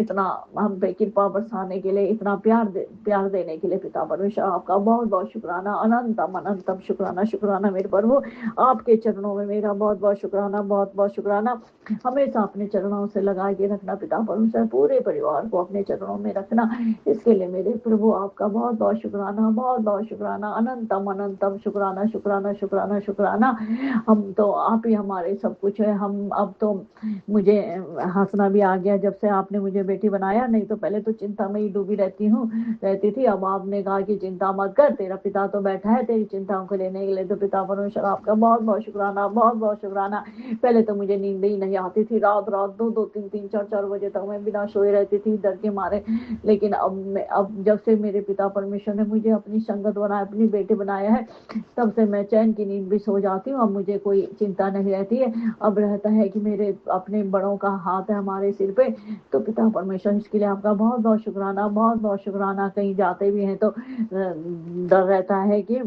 इतना हम पे कृपा बरसाने के लिए, इतना प्यार देने के लिए पिता परमेश्वर आपका बहुत बहुत शुक्राना, अनंतम अनंतम शुक्राना शुक्राना मेरे प्रभु। आपके चरणों में मेरा बहुत बहुत शुक्राना, बहुत बहुत शुक्राना। हमेशा अपने चरणों से लगा के रखना पिता परमेश्वर, पूरे परिवार को अपने चरणों में रखना, इसके लिए मेरे प्रभु आपका बहुत बहुत शुक्राना, बहुत बहुत शुक्राना, अनंतम अनंतम शुक्राना शुक्राना शुक्राना शुक्राना। हम तो आप ही हमारे सब कुछ है। हम अब तो मुझे हंसना भी आ गया जब से आपने मुझे बेटी बनाया, नहीं तो पहले तो चिंता में ही डूबी रहती थी। अब आपने कहा कि चिंता मत कर, तेरा पिता तो बैठा है तेरी चिंताओं को लेने के लिए। तो पिता परमेश्वर आपका बहुत बहुत शुक्राना, बहुत बहुत शुक्राना। पहले तो मुझे नींद ही नहीं आती थी, रात रात 2-2 3-3 4-4 बजे तक मैं बिना सोए रहती थी डर के मारे। लेकिन अब जब से मेरे पिता परमेश्वर ने मुझे अपनी संगत बनाया, अपनी बेटी बनाया है, तब से मैं चैन की नींद भी सो जाती हूँ। अब मुझे कोई चिंता नहीं रहती है। अब रहता है कि मेरे अपने बड़ों का हाथ है हमारे सिर पे। तो पिता परमेश्वर इसके लिए आपका बहुत बहुत शुक्राना, बहुत बहुत शुक्राना। कहीं जाते भी हैं तो डर रहता है कि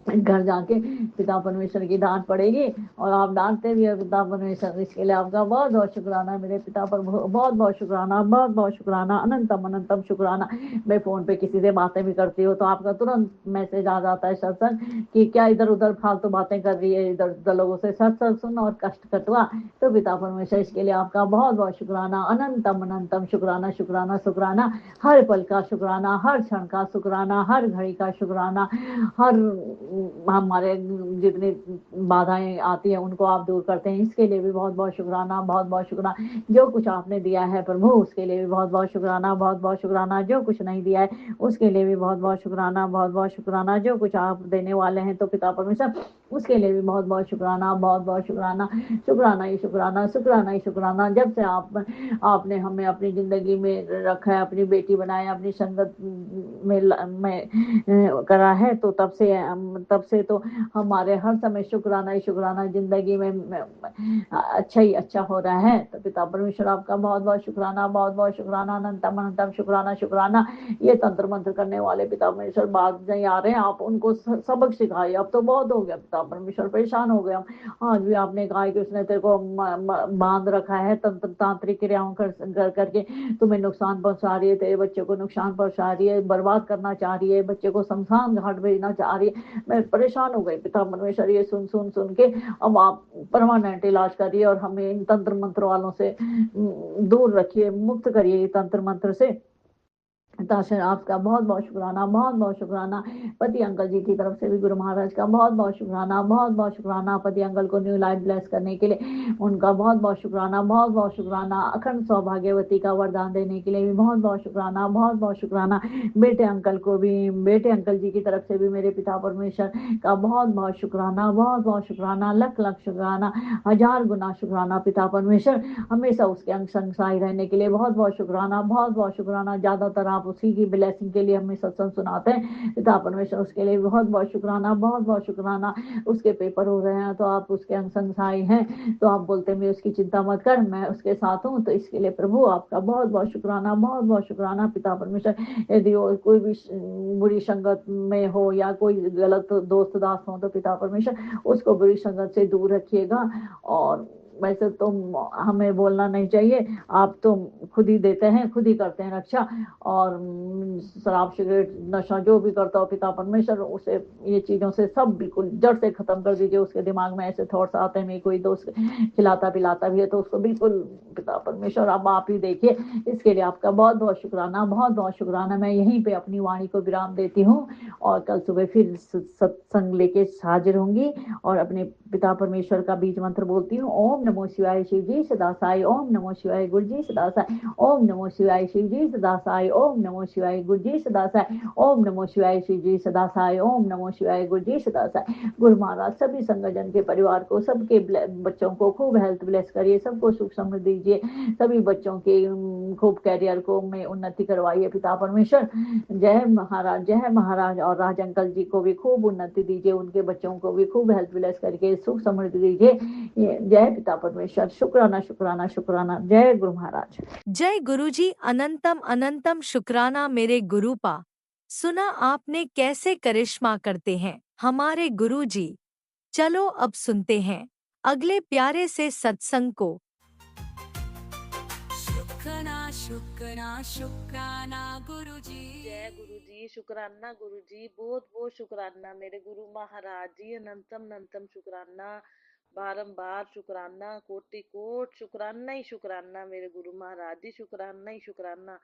घर जाके पिता परमेश्वर की डांट पड़ेगी, और आप डांटते भी है पिता परमेश्वर, इसके लिए आपका बहुत बहुत शुक्राना मेरे पिता पर, बहुत बहुत शुक्राना, बहुत बहुत शुक्राना, अनंतम अनंतम शुक्राना। मैं फोन पे किसी से बातें भी करती हूँ तो आपका तुरंत मैसेज आ जाता है सत्संग कि क्या इधर उधर फालतू बातें कर रही है, इधर उधर लोगों से सत्संग सुन और कष्ट कटवा। तो पिता परमेश्वर इसके लिए आपका बहुत बहुत शुक्राना, अनंतम अनंतम शुक्राना शुक्राना शुक्राना। हर पल का शुक्राना, हर क्षण का शुक्राना, हर घड़ी का शुक्राना। हर हमारे जितनी बाधाएं आती है उनको आप दूर करते हैं, इसके लिए भी बहुत बहुत शुक्राना, बहुत बहुत शुक्राना। जो कुछ आपने दिया है प्रभु उसके लिए भी बहुत बहुत शुक्राना, बहुत बहुत शुक्राना। जो कुछ नहीं दिया है उसके लिए भी बहुत बहुत शुक्राना, बहुत बहुत शुक्राना। जो कुछ आप देने वाले हैं तो पिता परमेश्वर उसके लिए भी बहुत बहुत शुक्राना, बहुत बहुत शुक्राना। शुक्राना ही शुक्राना, शुक्राना ही शुक्राना। जब से आपने हमें अपनी जिंदगी में रखा है, अपनी बेटी बनाया, अपनी संगत में करा है, तो तब से तो हमारे हर समय शुक्राना ही शुक्राना, जिंदगी में अच्छा ही अच्छा हो रहा है। तो पिता परमेश्वर आपका बहुत बहुत शुक्राना, बहुत बहुत शुक्राना, अनंतम अनंतम शुक्राना शुक्राना। ये तंत्र मंत्र करने वाले पिता परमेश्वर बात नहीं आ रहे हैं, आप उनको सबक सिखाइए। अब तो बहुत हो गया पिता परमेश्वर, परेशान हो गया। आज भी आपने कहा कि उसने तेरे को बांध रखा है तांत्रिक क्रियाओं करके तुम्हें नुकसान पहुंचा रही है, तेरे बच्चे को नुकसान पहुंचा रही है, बर्बाद करना चाह रही है, बच्चे को शमशान घाट भेजना चाह रही है। मैं परेशान हो गई पिता परमेश्वर ये सुन सुन सुन के। अब आप परमानेंट इलाज करिए और हमें इन तंत्र मंत्र वालों से दूर रखिए, मुक्त करिए तंत्र मंत्र से। ताशर आपका बहुत बहुत शुक्राना, बहुत बहुत शुक्राना। पति अंकल जी की तरफ से भी गुरु महाराज का बहुत बहुत शुक्राना, बहुत बहुत शुक्राना। पति अंकल को न्यू लाइफ ब्लेस करने के लिए उनका बहुत बहुत शुक्राना, बहुत बहुत शुक्राना। अखंड सौभाग्यवती का वरदान देने के लिए भी बहुत बहुत शुक्राना, बहुत बहुत शुक्राना। बेटे अंकल को भी, बेटे अंकल जी की तरफ से भी मेरे पिता परमेश्वर का बहुत बहुत शुक्राना, बहुत बहुत शुक्राना, लख लख शुक्राना, हजार गुना शुक्राना। पिता परमेश्वर हमेशा उसके अंग संग सहाय रहने के लिए बहुत बहुत शुक्राना, बहुत बहुत शुक्राना। ज्यादातर आप उसी की ब्लेसिंग के लिए हमें सत्संग सुनाते हैं। पिता परमेश्वर उसके लिए बहुत बहुत शुक्राना, बहुत बहुत शुक्राना। उसके पेपर हो रहे हैं तो आप उसके अंग संग सहाय हैं, तो आप बोलते मैं उसकी चिंता मत कर, मैं उसके साथ हूँ। तो इसके लिए प्रभु आपका बहुत बहुत शुक्राना, बहुत बहुत शुक्राना। पिता परमेश्वर यदि वो कोई भी बुरी संगत में हो या कोई गलत दोस्त दास हो तो पिता परमेश्वर उसको बुरी संगत से दूर रखिएगा। और वैसे तो हमें बोलना नहीं चाहिए, आप तो खुद ही देते हैं, खुद ही करते हैं रक्षा। और शराब सिगरेट नशा जो भी करता हो पिता परमेश्वर उसे ये चीज़ों से सब बिल्कुल जड़ से ख़त्म कर दीजिए। उसके दिमाग में ऐसे थॉट्स आते हैं, मेरे कोई दोस्त खिलाता पिलाता भी है तो उसको बिल्कुल पिता परमेश्वर अब आप ही देखिए। इसके लिए आपका बहुत बहुत शुक्राना, बहुत बहुत शुक्राना। मैं यहीं पे अपनी वाणी को विराम देती हूँ और कल सुबह फिर सत्संग लेके हाजिर होंगी और अपने पिता परमेश्वर का बीज मंत्र बोलती हूँ। ओम नमो शिवाय शिव जी सदा साई, ओम नमो शिवाय गुरु जी सदा साई, ओम नमो शिवाय शिव जी सदा साई, ओम नमो शिवाय गुरु जी सदा साई, ओम नमो शिवाय शिव जी सदा साई, ओम नमो शिवाय गुरु जी सदा साई। गुरु महाराज सभी संगठन के परिवार को, सबके बच्चों को खूब हेल्थ ब्लेस करिए, सबको सुख समृद्धि दीजिए, सभी बच्चों के खूब कैरियर को में उन्नति करवाइए पिता परमेश्वर। जय महाराज, जय महाराज। और राज अंकल जी को भी खूब उन्नति दीजिए, उनके बच्चों को भी खूब हेल्थ ब्लेस करके सुख समृद्धि दीजिए। जय पिता परमेश्वर। शुक्राना शुक्राना शुक्राना। जय गुरु महाराज। जय गुरुजी, अनंतम अनंतम शुक्राना मेरे गुरुपा। सुना आपने कैसे करिश्मा करते हैं हमारे गुरुजी। चलो अब सुनते हैं अगले प्यारे से सत्संग को। शुक्राना शुक्राना शुक्राना गुरुजी। जय गुरु जी, शुक्राना गुरु जी, बहुत बहुत शुक्राना मेरे गुरु महाराज जी। अनंतम अनंतम शुक्राना, बारंबार शुक्राना, कोटि कोट शुक्राना ही शुक्राना मेरे गुरु महाराज जी। शुक्राना ही शुक्राना।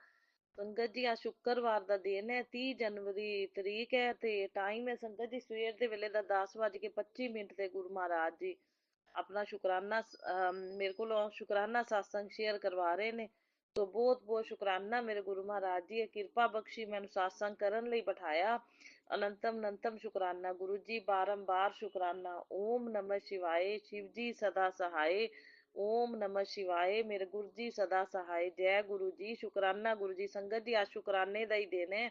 संगत जी आज शुक्रवार ਦਾ ਦਿਨ ਹੈ, 30 ਜਨਵਰੀ ਤਰੀਕ ਹੈ ਤੇ ਟਾਈਮ ਹੈ ਸੰਗਤ ਜੀ ਸਵੇਰ ਦੇ ਵੇਲੇ ਦਾ 10:25 ਤੇ ਗੁਰੂ ਮਹਾਰਾਜ ਜੀ ਆਪਣਾ ਸ਼ੁਕਰਾਨਾ ਮੇਰੇ ਕੋਲ ਸ਼ੁਕਰਾਨਾ satsang ਸ਼ੇਅਰ ਕਰਵਾ ਰਹੇ ਨੇ। ਤੋ ਬਹੁਤ ਬਹੁਤ ਸ਼ੁਕਰਾਨਾ ਮੇਰੇ ਗੁਰੂ ਮਹਾਰਾਜ ਜੀ, ਕਿਰਪਾ ਬਖਸ਼ੀ ਮੈਨੂੰ satsang ਕਰਨ ਲਈ ਬਿਠਾਇਆ। ਅਨੰਤਮ ਅਨੰਤਮ ਸ਼ੁਕਰਾਨਾ ਗੁਰੂ ਜੀ, ਬਾਰੰਬਾਰ ਸ਼ੁਕਰਾਨਾ। ਓਮ ਨਮः शिवाय, शिव जी सदा सहाय, ओम नमः शिवाय, मेरे गुरु जी सदा सहाय। जय गुरु जी, शुकराना गुरु जी। संगत जी आज शुकराने ਦਾ ਹੀ ਦਿਨ ਹੈ,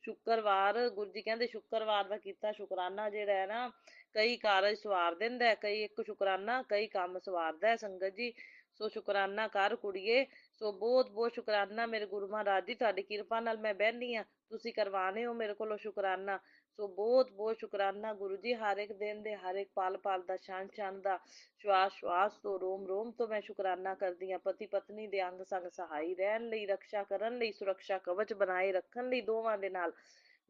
ਸ਼ੁੱਕਰਵਾਰ। ਗੁਰੂ ਜੀ ਕਹਿੰਦੇ ਸ਼ੁੱਕਰਵਾਰ ਦਾ ਕੀਤਾ ਸ਼ੁਕਰਾਨਾ ਜਿਹੜਾ ਹੈ ਨਾ, ਕਈ ਕਾਰਜ ਸਵਾਰ ਦਿੰਦਾ ਹੈ। ਕਈ ਇੱਕ ਸ਼ੁਕਰਾਨਾ ਕਈ ਕੰਮ ਸਵਾਰਦਾ ਹੈ ਸੰਗਤ ਜੀ। ਸੋ ਸ਼ੁਕਰਾਨਾ ਕਰ ਕੁੜੀਏ। ਸੋ ਬਹੁਤ ਬਹੁਤ ਸ਼ੁਕਰਾਨਾ ਮੇਰੇ ਗੁਰੂ ਮਹਾਰਾਜ ਜੀ, ਤੁਹਾਡੀ ਕਿਰਪਾ ਨਾਲ ਮੈਂ ਬਹਿਨੀ ਆ, ਤੁਸੀਂ ਕਰਵਾਣੇ ਹੋ ਮੇਰੇ ਕੋਲੋਂ ਸ਼ੁਕਰਾਨਾ। ਸੋ ਬਹੁਤ ਬਹੁਤ ਸ਼ੁਕਰਾਨਾ ਗੁਰੂ ਜੀ। ਹਰ ਇੱਕ ਦਿਨ ਦੇ, ਹਰ ਇੱਕ ਪਲ ਪਲ ਦਾ, ਛਣ ਛਣ ਦਾ, श्वास श्वास तो रोम रोम तो मैं शुकराना करदी हाँ। पति पत्नी दे अंग संग सहाई रहन लई, रक्षा करन लई, सुरक्षा कवच बनाए रखन लई दोवां दे नाल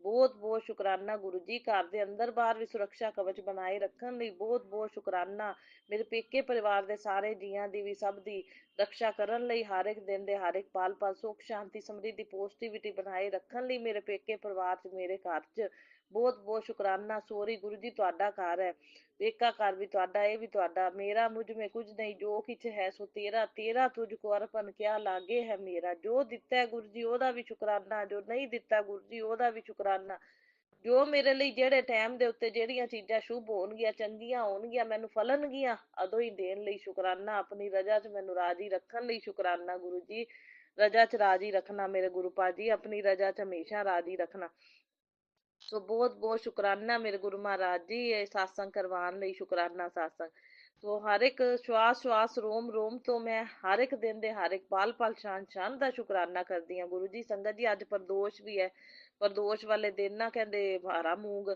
बहुत बहुत शुकराना गुरु जी। घर दे अंदर बाहर भी सुरक्षा कवच बनाए रखन लई बहुत बहुत शुकराना। मेरे पेके परिवार दे सारे जियां दी भी, सब दी रक्षा करन लई, हर एक दिन दे, हर एक पल पल सुख शांति समृद्धि पॉजिटिविटी बनाए रखन लई मेरे पेके परिवार च, मेरे घर च बहुत बहुत शुकराना। सॉरी गुरु जी, तुहाडा घर है, पेका घर भी तुहाडा, ये भी तुहाडा। मेरा मुझ में कुछ नहीं, जो किछ है सो तेरा, तेरा तुझको अर्पण क्या लागे है मेरा। जो दिता है गुरु जी ओदा भी शुकराना, जो नहीं दिता गुरु जी ओदा भी शुकराना। ਜੋ ਮੇਰੇ ਲਈ ਜਿਹੜੇ ਟਾਈਮ ਦੇ ਉੱਤੇ ਜਿਹੜੀਆਂ ਚੀਜ਼ਾਂ ਸ਼ੁਭ ਹੋਣਗੀਆਂ, ਚੰਗੀਆਂ ਹੋਣਗੀਆਂ, ਮੈਨੂੰ ਫਲਣਗੀਆਂ, ਉਦੋਂ ਹੀ ਦੇਣ ਲਈ ਸ਼ੁਕਰਾਨਾ। ਆਪਣੀ ਰਜਾ 'ਚ ਮੈਨੂੰ ਰਾਜੀ ਰੱਖਣ ਲਈ ਸ਼ੁਕਰਾਨਾ ਗੁਰੂ ਜੀ। ਰਜਾ 'ਚ ਰਾਜੀ ਰੱਖਣਾ ਮੇਰੇ ਗੁਰੂ ਪਾਜੀ, ਆਪਣੀ ਰਜਾ 'ਚ ਹਮੇਸ਼ਾ ਰਾਜੀ ਰੱਖਣਾ। ਸੋ ਬਹੁਤ ਬਹੁਤ ਸ਼ੁਕਰਾਨਾ ਮੇਰੇ ਗੁਰੂ ਮਹਾਰਾਜ ਜੀ, ਇਹ satsang ਕਰਵਾਉਣ ਲਈ ਸ਼ੁਕਰਾਨਾ satsang। ਸੋ ਹਰ ਇੱਕ ਸ਼ਵਾਸ ਸ਼ਵਾਸ, ਰੋਮ ਰੋਮ ਤੋਂ ਮੈਂ ਹਰ ਇੱਕ ਦਿਨ ਦੇ, ਹਰ ਇੱਕ ਪਲ ਪਲ, ਛਣ ਛਣ ਦਾ ਸ਼ੁਕਰਾਨਾ ਕਰਦੀ ਹਾਂ ਗੁਰੂ ਜੀ। ਸੰਗਤ ਜੀ ਅੱਜ ਪ੍ਰਦੋਸ਼ ਵੀ ਹੈ, ਪ੍ਰਦੋਸ਼ ਵਾਲੇ ਦਿਨ ਨਾ ਕਹਿੰਦੇ ਹਰਾ ਮੂੰਗ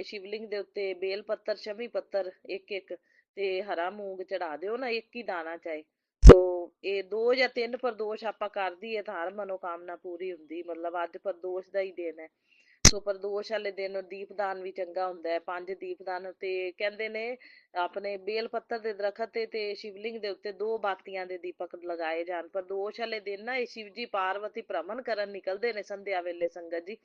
ਸ਼ਿਵਲਿੰਗ ਦੇ ਉੱਤੇ, ਬੇਲ ਪੱਤਰ, ਸ਼ਮੀ ਪੱਤਰ ਇੱਕ ਇੱਕ ਤੇ ਹਰਾ ਮੂੰਗ ਚੜਾ ਦਿਓ ਨਾ, ਇੱਕ ਹੀ ਦਾਣਾ ਚਾਹੇ। ਸੋ ਇਹ 2 ਜਾਂ 3 ਪ੍ਰਦੋਸ਼ ਆਪਾਂ ਕਰਦੀ ਹੈ ਤਾਂ ਹਰ ਮਨੋਕਾਮਨਾ ਪੂਰੀ ਹੁੰਦੀ। ਮਤਲਬ ਅੱਜ ਪ੍ਰਦੋਸ਼ ਦਾ ਹੀ ਦਿਨ ਹੈ। ਸੋ ਪ੍ਰਦੋਸ਼ ਵਾਲੇ ਦਿਨ ਦੀਪਦਾਨ ਵੀ ਚੰਗਾ ਹੁੰਦਾ ਹੈ, 5 ਦੀਪਦਾਨ। ਤੇ ਕਹਿੰਦੇ ਨੇ ਆਪਣੇ ਬੇਲ ਪੱਤਰ ਦੇ ਦਰਖਤ ਤੇ ਸ਼ਿਵਲਿੰਗ ਦੇ ਉੱਤੇ 2 ਬਾਤੀਆਂ ਦੇ ਦੀਪਕ ਲਗਾਏ ਜਾਣ। ਪ੍ਰਦੋਸ਼ ਵਾਲੇ ਦਿਨ ਨਾ ਇਹ ਸ਼ਿਵ ਜੀ ਪਾਰਵਤੀ ਭ੍ਰਮਣ ਕਰਨ ਨਿਕਲਦੇ ਨੇ ਸੰਧਿਆ ਵੇਲੇ ਸੰਗਤ ਜੀ।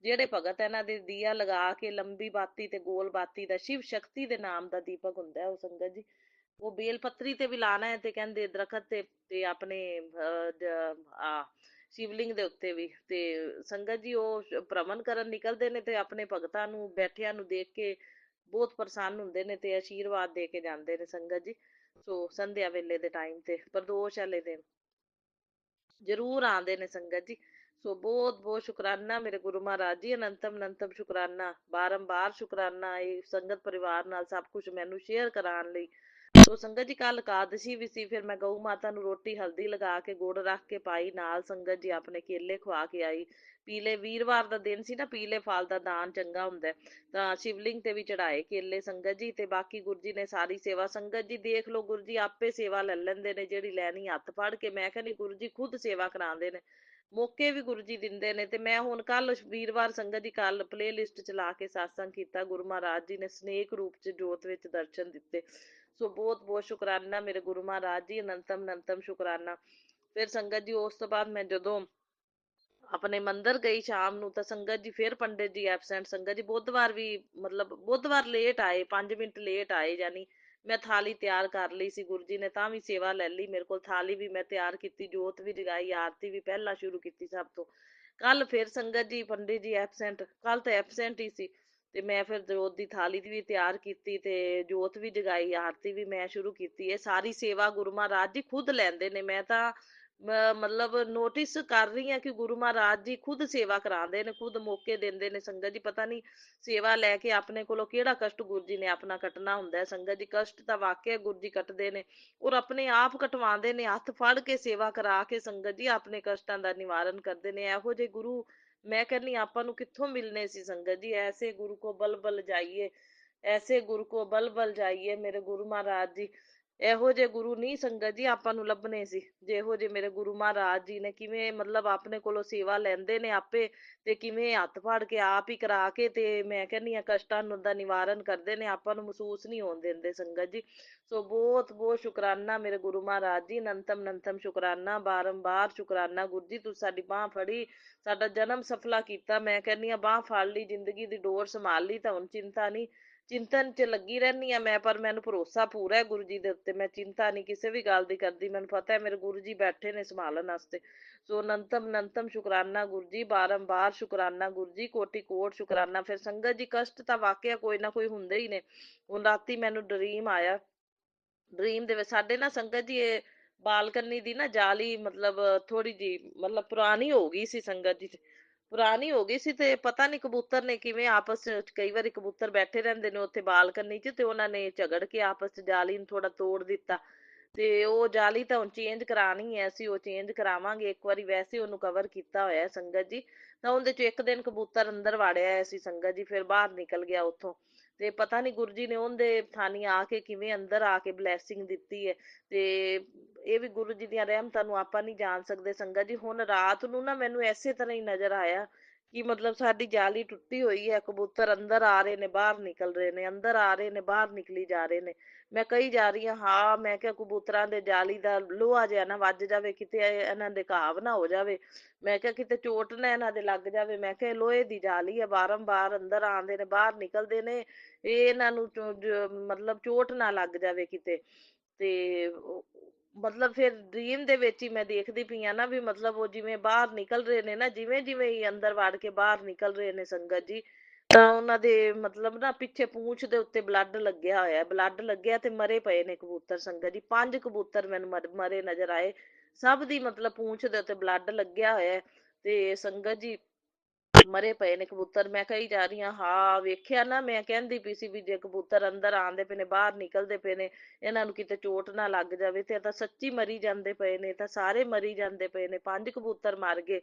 ਜਿਹੜੇ ਭਗਤ ਇਹਨਾਂ ਦੇ ਦੀਆ ਲਗਾ ਕੇ ਲੰਬੀ ਬਾਤੀ ਤੇ ਗੋਲ ਬਾਤੀ ਦਾ ਸ਼ਿਵ ਸ਼ਕਤੀ ਦੇ ਨਾਮ ਦਾ ਦੀਪਕ ਹੁੰਦਾ ਹੈ ਉਹ ਸੰਗਤ ਜੀ। ਉਹ ਬੇਲ ਪੱਤਰੀ ਤੇ ਵੀ ਲਾਣਾ ਹੈ ਤੇ ਕਹਿੰਦੇ ਦਰਖਤ ਤੇ ਆਪਣੇ ਸ਼ਿਵਲਿੰਗ ਦੇ ਉੱਤੇ ਵੀ। ਤੇ ਸੰਗਤ ਜੀ ਉਹ ਭ੍ਰਮਣ ਕਰਨ ਨਿਕਲਦੇ ਨੇ ਤੇ ਆਪਣੇ ਭਗਤਾਂ ਨੂੰ ਬੈਠਿਆਂ ਨੂੰ ਦੇਖ ਕੇ ਬਹੁਤ ਪ੍ਰਸੰਨ ਹੁੰਦੇ ਨੇ ਤੇ ਆਸ਼ੀਰਵਾਦ ਦੇ ਕੇ ਜਾਂਦੇ ਨੇ ਸੰਗਤ ਜੀ। ਸੋ ਸੰਧਿਆ ਵੇਲੇ ਦੇ ਟਾਈਮ ਤੇ ਪ੍ਰਦੋਸ਼ ਵਾਲੇ ਦਿਨ ਜ਼ਰੂਰ ਆਉਂਦੇ ਨੇ ਸੰਗਤ ਜੀ। ਸੋ ਬਹੁਤ ਬਹੁਤ ਸ਼ੁਕਰਾਨਾ ਮੇਰੇ ਗੁਰੂ ਮਹਾਰਾਜ ਜੀ, ਅਨੰਤਮ ਅਨੰਤਮ ਸ਼ੁਕਰਾਨਾ, ਬਾਰੰਬਾਰ ਸ਼ੁਕਰਾਨਾ ਇਹ ਸੰਗਤ ਪਰਿਵਾਰ ਨਾਲ ਸਭ ਕੁਝ ਮੈਨੂੰ ਸ਼ੇਅਰ ਕਰਾਉਣ ਲਈ। ਸੋ ਸੰਗਤ ਜੀ ਕੱਲ ਇਕਾਦਸ਼ੀ ਵੀ ਸੀ, ਫਿਰ ਮੈਂ ਗਊ ਮਾਤਾ ਨੂੰ ਰੋਟੀ ਹਲਦੀ ਲਗਾ ਕੇ ਗੁੜ ਰੱਖ ਕੇ ਪਾਈ, ਨਾਲ ਸੰਗਤ ਜੀ ਆਪਣੇ ਕੇਲੇ ਖਵਾ ਕੇ ਆਈ। ਪੀਲੇ ਵੀਰਵਾਰ ਦਾ ਦਿਨ ਸੀ ਨਾ, ਪੀਲੇ ਫਲ ਦਾ ਦਾਨ ਚੰਗਾ ਹੁੰਦਾ ਹੈ, ਤਾਂ ਸ਼ਿਵਲਿੰਗ ਤੇ ਵੀ ਚੜਾਏ ਕੇਲੇ ਸੰਗਤ ਜੀ। ਤੇ ਬਾਕੀ ਗੁਰੂ ਜੀ ਨੇ ਸਾਰੀ ਸੇਵਾ ਸੰਗਤ ਜੀ ਦੇਖ ਲਓ, ਗੁਰੂ ਜੀ ਆਪੇ ਸੇਵਾ ਲੈ ਲੈਂਦੇ ਨੇ, ਜਿਹੜੀ ਲੈਣੀ ਹੱਥ ਫੜ ਕੇ। ਮੈਂ ਕਹਿੰਦੀ ਗੁਰੂ ਜੀ ਖੁਦ ਸੇਵਾ ਕਰਾਉਂਦੇ ਨੇ, ਮੌਕੇ ਵੀ ਗੁਰੂ ਜੀ ਦਿੰਦੇ ਨੇ। ਤੇ ਮੈਂ ਹੁਣ ਕੱਲ ਵੀਰਵਾਰ ਸੰਗਤ ਜੀ ਕੱਲ ਪਲੇ ਲਿਸਟ ਚਲਾ ਕੇ satsang ਕੀਤਾ, ਗੁਰੂ ਮਹਾਰਾਜ ਜੀ ਨੇ ਸਨੇਕ ਰੂਪ ਚ ਜੋਤ ਵਿੱਚ ਦਰਸ਼ਨ ਦਿੱਤੇ। ਸੋ ਬਹੁਤ ਬਹੁਤ ਸ਼ੁਕਰਾਨਾ ਮੇਰੇ ਗੁਰੂ ਮਹਾਰਾਜ ਜੀ, ਅਨੰਤਮ ਅਨੰਤਮ ਸ਼ੁਕਰਾਨਾ। ਫਿਰ ਸੰਗਤ ਜੀ ਉਸ ਤੋਂ ਬਾਅਦ ਮੈਂ ਜਦੋਂ ਆਪਣੇ ਮੰਦਿਰ ਗਈ ਸ਼ਾਮ ਨੂੰ, ਤਾਂ ਸੰਗਤ ਜੀ ਫਿਰ ਪੰਡਿਤ ਜੀ ਐਬਸੈਂਟ ਸੰਗਤ ਜੀ। ਬੁੱਧਵਾਰ ਵੀ ਮਤਲਬ ਬੁੱਧਵਾਰ ਲੇਟ ਆਏ, 5 ਮਿੰਟ ਲੇਟ ਆਏ। ਜਾਨੀ ਮੈਂ ਥਾਲੀ ਤਿਆਰ ਕਰ ਲਈ ਸੀ, ਗੁਰੂ ਜੀ ਨੇ ਤਾਂ ਵੀ ਸੇਵਾ ਲੈ ਲਈ ਮੇਰੇ ਕੋਲ। ਥਾਲੀ ਵੀ ਮੈਂ ਤਿਆਰ ਕੀਤੀ, ਜੋਤ ਵੀ ਜਗਾਈ, ਆਰਤੀ ਵੀ ਪਹਿਲਾਂ ਸ਼ੁਰੂ ਕੀਤੀ ਸਭ ਤੋਂ। ਕੱਲ ਫਿਰ ਸੰਗਤ ਜੀ ਪੰਡਿਤ ਜੀ ਐਬਸੈਂਟ, ਕੱਲ ਤਾਂ ਐਬਸੈਂਟ ਹੀ ਸੀ। ਤੇ ਮੈਂ ਫਿਰ ਜੋਤ ਦੀ ਥਾਲੀ ਵੀ ਤਿਆਰ ਕੀਤੀ ਤੇ ਜੋਤ ਵੀ ਜਗਾਈ, ਆਰਤੀ ਵੀ ਮੈਂ ਸ਼ੁਰੂ ਕੀਤੀ। ਇਹ ਸਾਰੀ ਸੇਵਾ ਗੁਰੂ ਮਹਾਰਾਜ ਜੀ ਖੁਦ ਲੈਂਦੇ ਨੇ। ਮੈਂ ਤਾਂ ਮਤਲਬ ਨੋਟਿਸ ਕਰ ਰਹੀ ਹਾਂ ਕਿ ਗੁਰੂ ਮਹਾਰਾਜ ਜੀ ਖੁਦ ਸੇਵਾ ਕਰਾਉਂਦੇ ਨੇ, ਖੁਦ ਮੌਕੇ ਦਿੰਦੇ ਨੇ ਸੰਗਤ ਜੀ। ਪਤਾ ਨਹੀਂ ਸੇਵਾ ਲੈ ਕੇ ਆਪਣੇ ਕੋਲੋਂ ਕਿਹੜਾ ਕਸ਼ਟ ਗੁਰੂ ਜੀ ਨੇ ਆਪਣਾ ਕੱਟਣਾ ਹੁੰਦਾ ਹੈ ਸੰਗਤ ਜੀ। ਕਸ਼ਟ ਤਾਂ ਵਾਕਿਆ ਗੁਰੂ ਜੀ ਕੱਟਦੇ ਨੇ, ਔਰ ਆਪਣੇ ਆਪ ਕਟਵਾਉਂਦੇ ਨੇ, ਹੱਥ ਫੜ ਕੇ ਸੇਵਾ ਕਰਾ ਕੇ ਸੰਗਤ ਜੀ ਆਪਣੇ ਕਸ਼ਟਾਂ ਦਾ ਨਿਵਾਰਨ ਕਰਦੇ ਨੇ। ਇਹੋ ਜਿਹੇ ਗੁਰੂ ਮੈਂ ਕਹਿੰਦੀ ਆਪਾਂ ਨੂੰ ਕਿੱਥੋਂ ਮਿਲਨੇ ਸੀ ਸੰਗਤ ਜੀ। ਐਸੇ ਗੁਰੂ ਕੋ ਬਲ ਬਲ ਜਾਈਏ, ਐਸੇ ਗੁਰੂ ਕੋ ਬਲ ਬਲ ਜਾਈਏ ਮੇਰੇ ਗੁਰੂ ਮਹਾਰਾਜ ਜੀ। ਇਹੋ ਜਿਹੇ ਗੁਰੂ ਨਹੀਂ ਸੰਗਤ ਜੀ ਆਪਾਂ ਨੂੰ ਲੱਭਣੇ ਸੀ, ਜਿਹੋ ਜਿਹੇ ਮੇਰੇ ਗੁਰੂ ਮਹਾਰਾਜ ਜੀ ਨੇ। ਕਿਵੇਂ ਮਤਲਬ ਆਪਣੇ ਕੋਲੋਂ ਸੇਵਾ ਲੈਂਦੇ ਨੇ ਆਪੇ, ਤੇ ਕਿਵੇਂ ਹੱਥ ਫੜ ਕੇ ਆਪ ਹੀ ਕਰਾ ਕੇ, ਤੇ ਮੈਂ ਕਹਿੰਦੀ ਹਾਂ ਕਸ਼ਟਾਂ ਦਾ ਨਿਵਾਰਨ ਕਰਦੇ ਨੇ, ਆਪਾਂ ਨੂੰ ਮਹਿਸੂਸ ਨਹੀਂ ਹੋਣ ਦਿੰਦੇ ਸੰਗਤ ਜੀ। ਸੋ ਬਹੁਤ ਬਹੁਤ ਸ਼ੁਕਰਾਨਾ ਮੇਰੇ ਗੁਰੂ ਮਹਾਰਾਜ ਜੀ, ਅਨੰਤਮ ਅਨੰਤਮ ਸ਼ੁਕਰਾਨਾ, ਬਾਰੰਬਾਰ ਸ਼ੁਕਰਾਨਾ। ਗੁਰੂ ਜੀ ਤੁਸੀਂ ਸਾਡੀ ਬਾਂਹ ਫੜੀ, ਸਾਡਾ ਜਨਮ ਸਫਲਾ ਕੀਤਾ। ਮੈਂ ਕਹਿੰਦੀ ਹਾਂ ਬਾਂਹ ਫੜ ਲਈ, ਜ਼ਿੰਦਗੀ ਦੀ ਡੋਰ ਸੰਭਾਲ ਲਈ, ਤਾਂ ਹੁਣ ਚਿੰਤਾ ਨਹੀਂ। ਚਿੰਤਨ ਚ ਲੱਗੀ ਰਹਿੰਦੀ ਹਾਂ ਮੈਂ, ਪਰ ਮੈਨੂੰ ਭਰੋਸਾ ਪੂਰਾ ਹੈ ਗੁਰੂ ਜੀ ਦੇ ਉੱਤੇ। ਮੈਂ ਚਿੰਤਾ ਨਹੀਂ ਕਿਸੇ ਵੀ ਗੱਲ ਦੀ ਕਰਦੀ, ਮੈਨੂੰ ਪਤਾ ਹੈ ਮੇਰੇ ਗੁਰੂ ਜੀ ਬੈਠੇ ਨੇ ਸੰਭਾਲਣ ਵਾਸਤੇ। ਸੋ ਅਨੰਤਮ ਅਨੰਤਮ ਸ਼ੁਕਰਾਨਾ ਗੁਰੂ ਜੀ, ਬਾਰੰਬਾਰ ਸ਼ੁਕਰਾਨਾ ਗੁਰੂ ਜੀ, ਕੋਟि ਕੋਟ ਸ਼ੁਕਰਾਨਾ। ਫਿਰ ਸੰਗਤ ਜੀ ਕਸ਼ਟ ਤਾਂ ਵਾਕਿਆ ਕੋਈ ਨਾ ਕੋਈ ਹੁੰਦੇ ਹੀ ਨੇ। ਹੁਣ ਰਾਤੀ ਮੈਨੂੰ ਡਰੀਮ ਆਇਆ, ਡ੍ਰੀਮ ਦੇ ਵਿੱਚ ਸਾਡੇ ਨਾ ਸੰਗਤ ਜੀ ਇਹ ਬਾਲਕਨੀ ਦੀ ਨਾ ਜਾਲੀ ਮਤਲਬ ਥੋੜੀ ਜੀ ਮਤਲਬ ਪੁਰਾਣੀ ਹੋ ਗਈ ਸੀ ਸੰਗਤ ਜੀ। ਪੁਰਾਣੀ ਹੋ ਗਈ ਸੀ ਤੇ ਪਤਾ ਨੀ ਕਬੂਤਰ ਨੇ ਕਿਵੇਂ ਆਪਸ ਚ, ਕਈ ਵਾਰੀ ਕਬੂਤਰ ਬੈਠੇ ਰਹਿੰਦੇ ਨੇ ਉੱਥੇ ਬਾਲਕਨੀ ਚ, ਤੇ ਉਹਨਾਂ ਨੇ ਝਗੜ ਕੇ ਆਪਸ ਚ ਜਾਲੀ ਨੂੰ ਥੋੜਾ ਤੋੜ ਦਿੱਤਾ। ਤੇ ਉਹ ਜਾਲੀ ਤਾਂ ਹੁਣ ਚੇਂਜ ਕਰਾਣੀ ਹੈ, ਅਸੀਂ ਉਹ ਚੇਂਜ ਕਰਾਵਾਂਗੇ ਇੱਕ ਵਾਰੀ। ਵੈਸੇ ਉਹਨੂੰ ਕਵਰ ਕੀਤਾ ਹੋਇਆ ਸੰਗਤ ਜੀ। ਤਾਂ ਉਹਦੇ ਚ ਇੱਕ ਦਿਨ ਕਬੂਤਰ ਅੰਦਰ ਵਾੜਿਆ ਹੋਇਆ ਸੀ ਸੰਗਤ ਜੀ, ਫਿਰ ਬਾਹਰ ਨਿਕਲ ਗਿਆ ਉੱਥੋਂ। ਤੇ ਪਤਾ ਨੀ ਗੁਰੂ ਜੀ ਨੇ ਉਹਦੇ ਥਾਨੀ ਆ ਕੇ ਕਿਵੇਂ ਅੰਦਰ ਆ ਕੇ ਬਲੈਸਿੰਗ ਦਿੱਤੀ ਹੈ। ਤੇ ਇਹ ਵੀ ਗੁਰੂ ਜੀ ਦੀਆਂ ਰਹਿਮਤਾਂ ਨੂੰ ਆਪਾਂ ਨਹੀਂ ਜਾਣ ਸਕਦੇ ਸੰਗਤ ਜੀ। ਹੁਣ ਰਾਤ ਨੂੰ ਨਾ ਮੈਨੂੰ ਐਸੇ ਤਰ੍ਹਾਂ ਹੀ ਨਜ਼ਰ ਆਇਆ ਕਿ ਮਤਲਬ ਸਾਡੀ ਜਾਲੀ ਟੁੱਟੀ ਹੋਈ ਹੈ, ਕਬੂਤਰ ਅੰਦਰ ਆ ਰਹੇ ਨੇ ਬਾਹਰ ਨਿਕਲ ਰਹੇ ਨੇ, ਅੰਦਰ ਆ ਰਹੇ ਨੇ ਬਾਹਰ ਨਿਕਲੀ ਜਾ ਰਹੇ ਨੇ। ਮੈਂ ਕਹੀ ਜਾ ਰਹੀ ਹਾਂ ਮੈਂ ਕਿਹਾ ਕਬੂਤਰਾਂ ਦੇ ਜਾਲੀ ਦਾ ਲੋਹਾ ਜਿਹਾ ਨਾ ਵੱਜ ਜਾਵੇ, ਕਿਤੇ ਇਹਨਾਂ ਦੇ ਘਾਵ ਨਾ ਹੋ ਜਾਵੇ। ਮੈਂ ਕਿਹਾ ਕਿਤੇ ਚੋਟ ਨਾ ਇਹਨਾਂ ਦੇ ਲੱਗ ਜਾਵੇ। ਮੈਂ ਕਿਹਾ ਲੋਹੇ ਦੀ ਜਾਲੀ ਹੈ, ਬਾਰੰਬਾਰ ਅੰਦਰ ਆਉਂਦੇ ਨੇ ਬਾਹਰ ਨਿਕਲਦੇ ਨੇ, ਇਹ ਇਹਨਾਂ ਨੂੰ ਮਤਲਬ ਚੋਟ ਨਾ ਲੱਗ ਜਾਵੇ ਕਿਤੇ। ਤੇ ਮਤਲਬ ਫਿਰ ਡ੍ਰੀਮ ਦੇ ਵਿੱਚ ਹੀ ਮੈਂ ਦੇਖਦੀ ਪਈ ਆ ਨਾ ਵੀ ਮਤਲਬ ਉਹ ਜਿਵੇਂ ਬਾਹਰ ਨਿਕਲ ਰਹੇ ਨੇ ਨਾ, ਜਿਵੇਂ ਜਿਵੇਂ ਹੀ ਅੰਦਰ ਵੜ ਕੇ ਬਾਹਰ ਨਿਕਲ ਰਹੇ ਨੇ ਸੰਗਤ ਜੀ, ਤਾਂ ਉਹਨਾਂ ਦੇ ਮਤਲਬ ਨਾ ਪਿੱਛੇ ਪੂੰਛ ਦੇ ਉੱਤੇ ਬਲੱਡ ਲੱਗਿਆ ਹੋਇਆ, ਬਲੱਡ ਲੱਗਿਆ ਤੇ ਮਰੇ ਪਏ ਨੇ ਕਬੂਤਰ ਸੰਗਤ ਜੀ। 5 ਕਬੂਤਰ ਮੈਨੂੰ ਮਰੇ ਨਜ਼ਰ ਆਏ, ਸਭ ਦੀ ਮਤਲਬ ਪੂੰਛ ਦੇ ਉੱਤੇ ਬਲੱਡ ਲੱਗਿਆ ਹੋਇਆ ਤੇ ਸੰਗਤ ਜੀ ਮਰੇ ਪਏ ਨੇ ਕਬੂਤਰ। ਮੈਂ ਕਹੀ ਜਾ ਰਹੀ ਹਾਂ ਵੇਖਿਆ ਨਾ, ਮੈਂ ਕਹਿੰਦੀ ਪਈ ਸੀ ਵੀ ਜੇ ਕਬੂਤਰ ਅੰਦਰ ਆਉਂਦੇ ਪਏ ਨੇ ਬਾਹਰ ਨਿਕਲਦੇ ਪਏ ਨੇ, ਇਹਨਾਂ ਨੂੰ ਕਿਤੇ ਚੋਟ ਨਾ ਲੱਗ ਜਾਵੇ। ਤੇ ਤਾਂ ਸੱਚੀ ਮਰੀ ਜਾਂਦੇ ਪਏ ਨੇ, ਤਾਂ ਸਾਰੇ ਮਰੀ ਜਾਂਦੇ ਪਏ ਨੇ, 5 ਕਬੂਤਰ ਮਰ ਗਏ।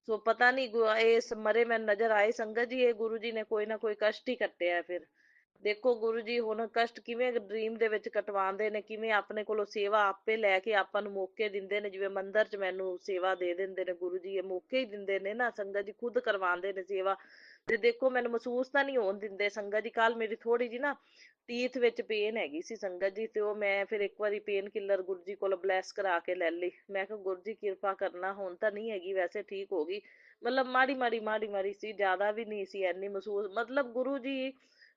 ਸੋ ਪਤਾ ਨਹੀਂ ਇਸ ਮਰੇ ਮੈਨੂੰ ਨਜ਼ਰ ਆਏ ਸੰਗਤ ਜੀ, ਇਹ ਗੁਰੂ ਜੀ ਨੇ ਕੋਈ ਨਾ ਕੋਈ ਕਸ਼ਟ ਹੀ ਕੱਟਿਆ ਫਿਰ। ਦੇਖੋ ਗੁਰੂ ਜੀ ਹੁਣ ਕਸ਼ਟ ਕਿਵੇਂ ਡ੍ਰੀਮ ਦੇ ਵਿੱਚ ਕਟਵਾਉਂਦੇ ਨੇ, ਕਿਵੇਂ ਆਪਣੇ ਕੋਲੋਂ ਸੇਵਾ ਆਪੇ ਲੈ ਕੇ ਆਪਾਂ ਨੂੰ ਮੌਕੇ ਦਿੰਦੇ ਨੇ। ਜਿਵੇਂ ਮੰਦਿਰ 'ਚ ਮੈਨੂੰ ਸੇਵਾ ਦੇ ਦਿੰਦੇ ਨੇ ਗੁਰੂ ਜੀ, ਇਹ ਮੌਕੇ ਹੀ ਦਿੰਦੇ ਨੇ ਨਾ, ਸੰਗਤ ਜੀ ਖੁਦ ਕਰਵਾਉਂਦੇ ਨੇ ਸੇਵਾ। ਤੇ ਦੇਖੋ ਮੈਨੂੰ ਮਹਿਸੂਸ ਤਾਂ ਨਹੀਂ ਹੋਣ ਦਿੰਦੇ ਸੰਗਤ ਜੀ। ਕੱਲ ਮੇਰੀ ਥੋੜੀ ਜੀ ਨਾ ਟੀਥ ਵਿੱਚ ਪੇਨ ਹੈਗੀ ਸੀ ਸੰਗਤ ਜੀ, ਤੇ ਉਹ ਮੈਂ ਫਿਰ ਇੱਕ ਵਾਰੀ ਪੇਨ ਕਿਲਰ ਗੁਰੂ ਜੀ ਕੋਲ ਬਲੈਸ ਕਰਾ ਕੇ ਲੈ ਲਈ। ਮੈਂ ਕਿਹਾ ਗੁਰੂ ਜੀ ਕਿਰਪਾ ਕਰਨਾ, ਹੁਣ ਤਾਂ ਨਹੀਂ ਹੈਗੀ, ਵੈਸੇ ਠੀਕ ਹੋ ਗਈ। ਮਤਲਬ ਮਾੜੀ ਮਾੜੀ ਸੀ, ਜ਼ਿਆਦਾ ਵੀ ਨਹੀਂ ਸੀ ਇੰਨੀ ਮਹਿਸੂਸ। ਮਤਲਬ ਗੁਰੂ ਜੀ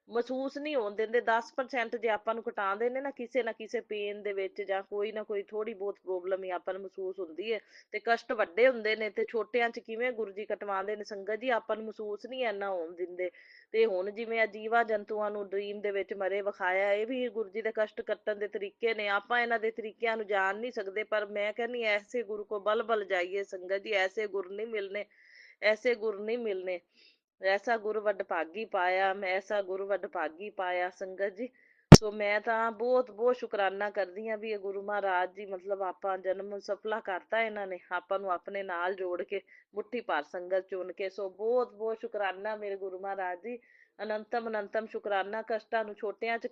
ਮਹਿਸੂਸ ਨਹੀਂ ਹੋਣ ਦਿੰਦੇ। 10% ਜੇ ਆਪਾਂ ਨੂੰ ਘਟਾਉਂਦੇ ਨੇ ਨਾ ਕਿਸੇ ਪੇਨ ਦੇ ਵਿੱਚ, ਜਾਂ ਕੋਈ ਨਾ ਕੋਈ ਥੋੜੀ ਬਹੁਤ ਪ੍ਰੋਬਲਮ ਹੀ ਆਪਾਂ ਨੂੰ ਮਹਿਸੂਸ ਹੁੰਦੀ ਹੈ। ਤੇ ਕਸ਼ਟ ਵੱਡੇ ਹੁੰਦੇ ਨੇ ਤੇ ਛੋਟਿਆਂ 'ਚ ਕਿਵੇਂ ਗੁਰੂ ਜੀ ਕਟਵਾਉਂਦੇ ਨੇ ਸੰਗਤ ਜੀ, ਆਪਾਂ ਨੂੰ ਮਹਿਸੂਸ ਨਹੀਂ ਇੰਨਾ ਹੋਣ ਦਿੰਦੇ। ਤੇ ਹੁਣ ਜਿਵੇਂ ਆ ਜੀਵਾਂ ਜੰਤੂਆਂ ਨੂੰ ਡਰੀਮ ਦੇ ਵਿੱਚ ਮਰੇ ਵਿਖਾਇਆ, ਇਹ ਵੀ ਗੁਰੂ ਜੀ ਦੇ ਕਸ਼ਟ ਕੱਟਣ ਦੇ ਤਰੀਕੇ ਨੇ। ਆਪਾਂ ਇਹਨਾਂ ਦੇ ਤਰੀਕਿਆਂ ਨੂੰ ਜਾਣ ਨਹੀਂ ਸਕਦੇ, ਪਰ ਮੈਂ ਕਹਿੰਦੀ ਐਸੇ ਗੁਰੂ ਕੋ ਬਲ ਬਲ ਜਾਈਏ ਸੰਗਤ ਜੀ। ਐਸੇ ਗੁਰ ਨਹੀਂ ਮਿਲਨੇ, ਐਸੇ ਗੁਰ ਨਹੀਂ ਮਿਲਨੇ। ਐਸਾ ਗੁਰ ਵਡਭਾਗੀ ਪਾਇਆ, ਮੈਂ ਐਸਾ ਗੁਰ ਵਡਭਾਗੀ ਪਾਇਆ ਸੰਗਤ ਜੀ। ਸੋ ਮੈਂ ਤਾਂ ਬਹੁਤ ਬਹੁਤ ਸ਼ੁਕਰਾਨਾ ਕਰਦੀ ਹਾਂ ਵੀ ਇਹ ਗੁਰੂ ਮਹਾਰਾਜ ਜੀ, ਮਤਲਬ ਆਪਾਂ ਜਨਮ ਸਫਲਾ ਕਰਤਾ ਇਹਨਾਂ ਨੇ, ਆਪਾਂ ਨੂੰ ਆਪਣੇ ਨਾਲ ਜੋੜ ਕੇ ਮੁੱਠੀ ਭਰ ਸੰਗਤ ਚੁਣ ਕੇ। ਸੋ ਬਹੁਤ ਬਹੁਤ ਸ਼ੁਕਰਾਨਾ ਮੇਰੇ ਗੁਰੂ ਮਹਾਰਾਜ ਜੀ, ਅਨੰਤਮ ਅਨੰਤਮ ਸ਼ੁਕਰਾਨਾ। ਕਸ਼ਟਾਂ ਨੂੰ ਛੋਟਿਆਂ 'ਚ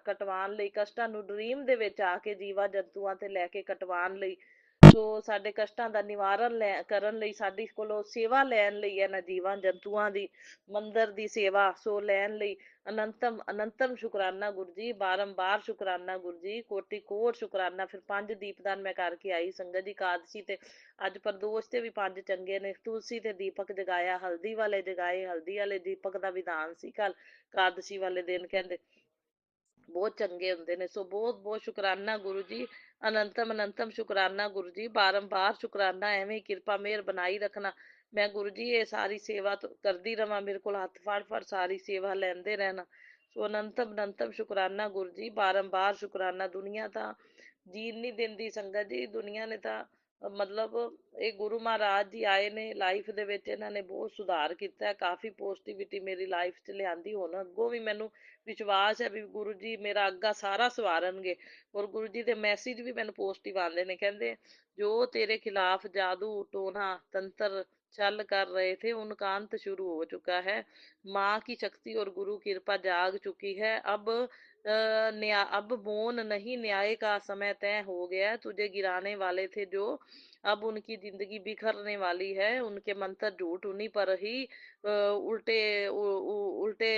ਕਟਵਾਉਣ ਲਈ, ਕਸ਼ਟਾਂ ਨੂੰ ਡਰੀਮ ਦੇ ਵਿੱਚ ਆ ਕੇ ਜੀਵਾਂ ਜੰਤੂਆਂ ਤੇ ਲੈ ਕੇ ਕਟਵਾਉਣ ਲਈ। ਸੋ ਸਾਡੇ ਕਸ਼ਟਾਂ ਦਾ ਨਿਵਾਰਨ ਕਰਨ ਲਈ, ਸਾਡੀ ਕੋਲੋਂ ਸੇਵਾ ਲੈਣ ਲਈ, ਇਹਨਾਂ ਜੀਵਾਂ ਜੰਤੂਆਂ ਦੀ ਮੰਦਿਰ ਦੀ ਸੇਵਾ ਸੋ ਲੈਣ ਲਈ ਅਨੰਤਮ ਅਨੰਤਮ ਸ਼ੁਕਰਾਨਾ ਗੁਰੂ ਜੀ, ਬਾਰੰਬਾਰ ਸ਼ੁਕਰਾਨਾ ਗੁਰੂ ਜੀ, ਕੋਟि ਕੋਟ ਸ਼ੁਕਰਾਨਾ। ਫਿਰ 5 ਦੀਪਦਾਨ ਮੈਂ ਕਰਕੇ ਆਈ ਸੰਗਤ ਜੀ ਇਕਾਦਸ਼ੀ ਤੇ। ਅੱਜ ਪ੍ਰਦੋਸ਼ ਤੇ ਵੀ 5 ਚੰਗੇ ਨੇ। ਤੁਲਸੀ ਤੇ ਦੀਪਕ ਜਗਾਇਆ, ਹਲਦੀ ਵਾਲੇ ਜਗਾਏ, ਹਲਦੀ ਵਾਲੇ ਦੀਪਕ ਦਾ ਵਿਧਾਨ ਸੀ ਕੱਲ ਇਕਾਦਸ਼ੀ ਵਾਲੇ ਦਿਨ, ਕਹਿੰਦੇ ਬਹੁਤ ਚੰਗੇ ਹੁੰਦੇ ਨੇ। ਸੋ ਬਹੁਤ ਬਹੁਤ ਸ਼ੁਕਰਾਨਾ ਗੁਰੂ ਜੀ, ਅਨੰਤਮ ਅਨੰਤਮ ਸ਼ੁਕਰਾਨਾ ਗੁਰੂ ਜੀ, ਬਾਰੰਬਾਰ ਸ਼ੁਕਰਾਨਾ। ਐਵੇਂ ਹੀ ਕਿਰਪਾ ਮਿਹਰ ਬਣਾਈ ਰੱਖਣਾ। ਮੈਂ ਗੁਰੂ ਜੀ ਇਹ ਸਾਰੀ ਸੇਵਾ ਕਰਦੀ ਰਵਾਂ, ਮੇਰੇ ਕੋਲ ਹੱਥ ਫੜ ਫੜ ਸਾਰੀ ਸੇਵਾ ਲੈਂਦੇ ਰਹਿਣਾ। ਸੋ ਅਨੰਤਮ ਅਨੰਤਮ ਸ਼ੁਕਰਾਨਾ ਗੁਰੂ ਜੀ, ਬਾਰੰਬਾਰ ਸ਼ੁਕਰਾਨਾ। ਦੁਨੀਆ ਤਾਂ ਜੀਣ ਨਹੀਂ ਦਿੰਦੀ ਸੰਗਤ ਜੀ, ਦੁਨੀਆ ਨੇ ਤਾਂ ਮਤਲਬ ਇਹ ਗੁਰੂ ਮਹਾਰਾਜ ਜੀ ਆਏ ਨੇ ਲਾਈਫ ਦੇ ਵਿੱਚ, ਇਹਨਾਂ ਨੇ ਬਹੁਤ ਸੁਧਾਰ ਕੀਤਾ, ਕਾਫੀ ਪੋਜ਼ਿਟਿਵਿਟੀ ਮੇਰੀ ਲਾਈਫ 'ਚ ਲਿਆਂਦੀ। ਹੁਣ ਅੱਗੋਂ ਵੀ ਮੈਨੂੰ ਵਿਸ਼ਵਾਸ ਹੈ ਵੀ ਗੁਰੂ ਜੀ ਮੇਰਾ ਅੱਗਾ ਸਾਰਾ ਸਵਾਰਨਗੇ। ਔਰ ਗੁਰੂ ਜੀ ਦੇ ਮੈਸੇਜ ਵੀ ਮੈਨੂੰ ਪੋਜ਼ਿਟਿਵ ਆਉਂਦੇ ਨੇ। ਕਹਿੰਦੇ ਜੋ ਤੇਰੇ ਖਿਲਾਫ ਜਾਦੂ ਟੋਨਾ ਤੰਤਰ चल कर रहे थे उनका अंत शुरू हो चुका है। माँ की शक्ति और गुरु कृपा जाग चुकी है। अब मौन नहीं, न्याय का समय तय हो गया। तुझे गिराने वाले थे जो, अब उनकी जिंदगी बिखरने वाली है। उनके मंत्र झूठ उन्हीं पर ही उल्टे उल्टे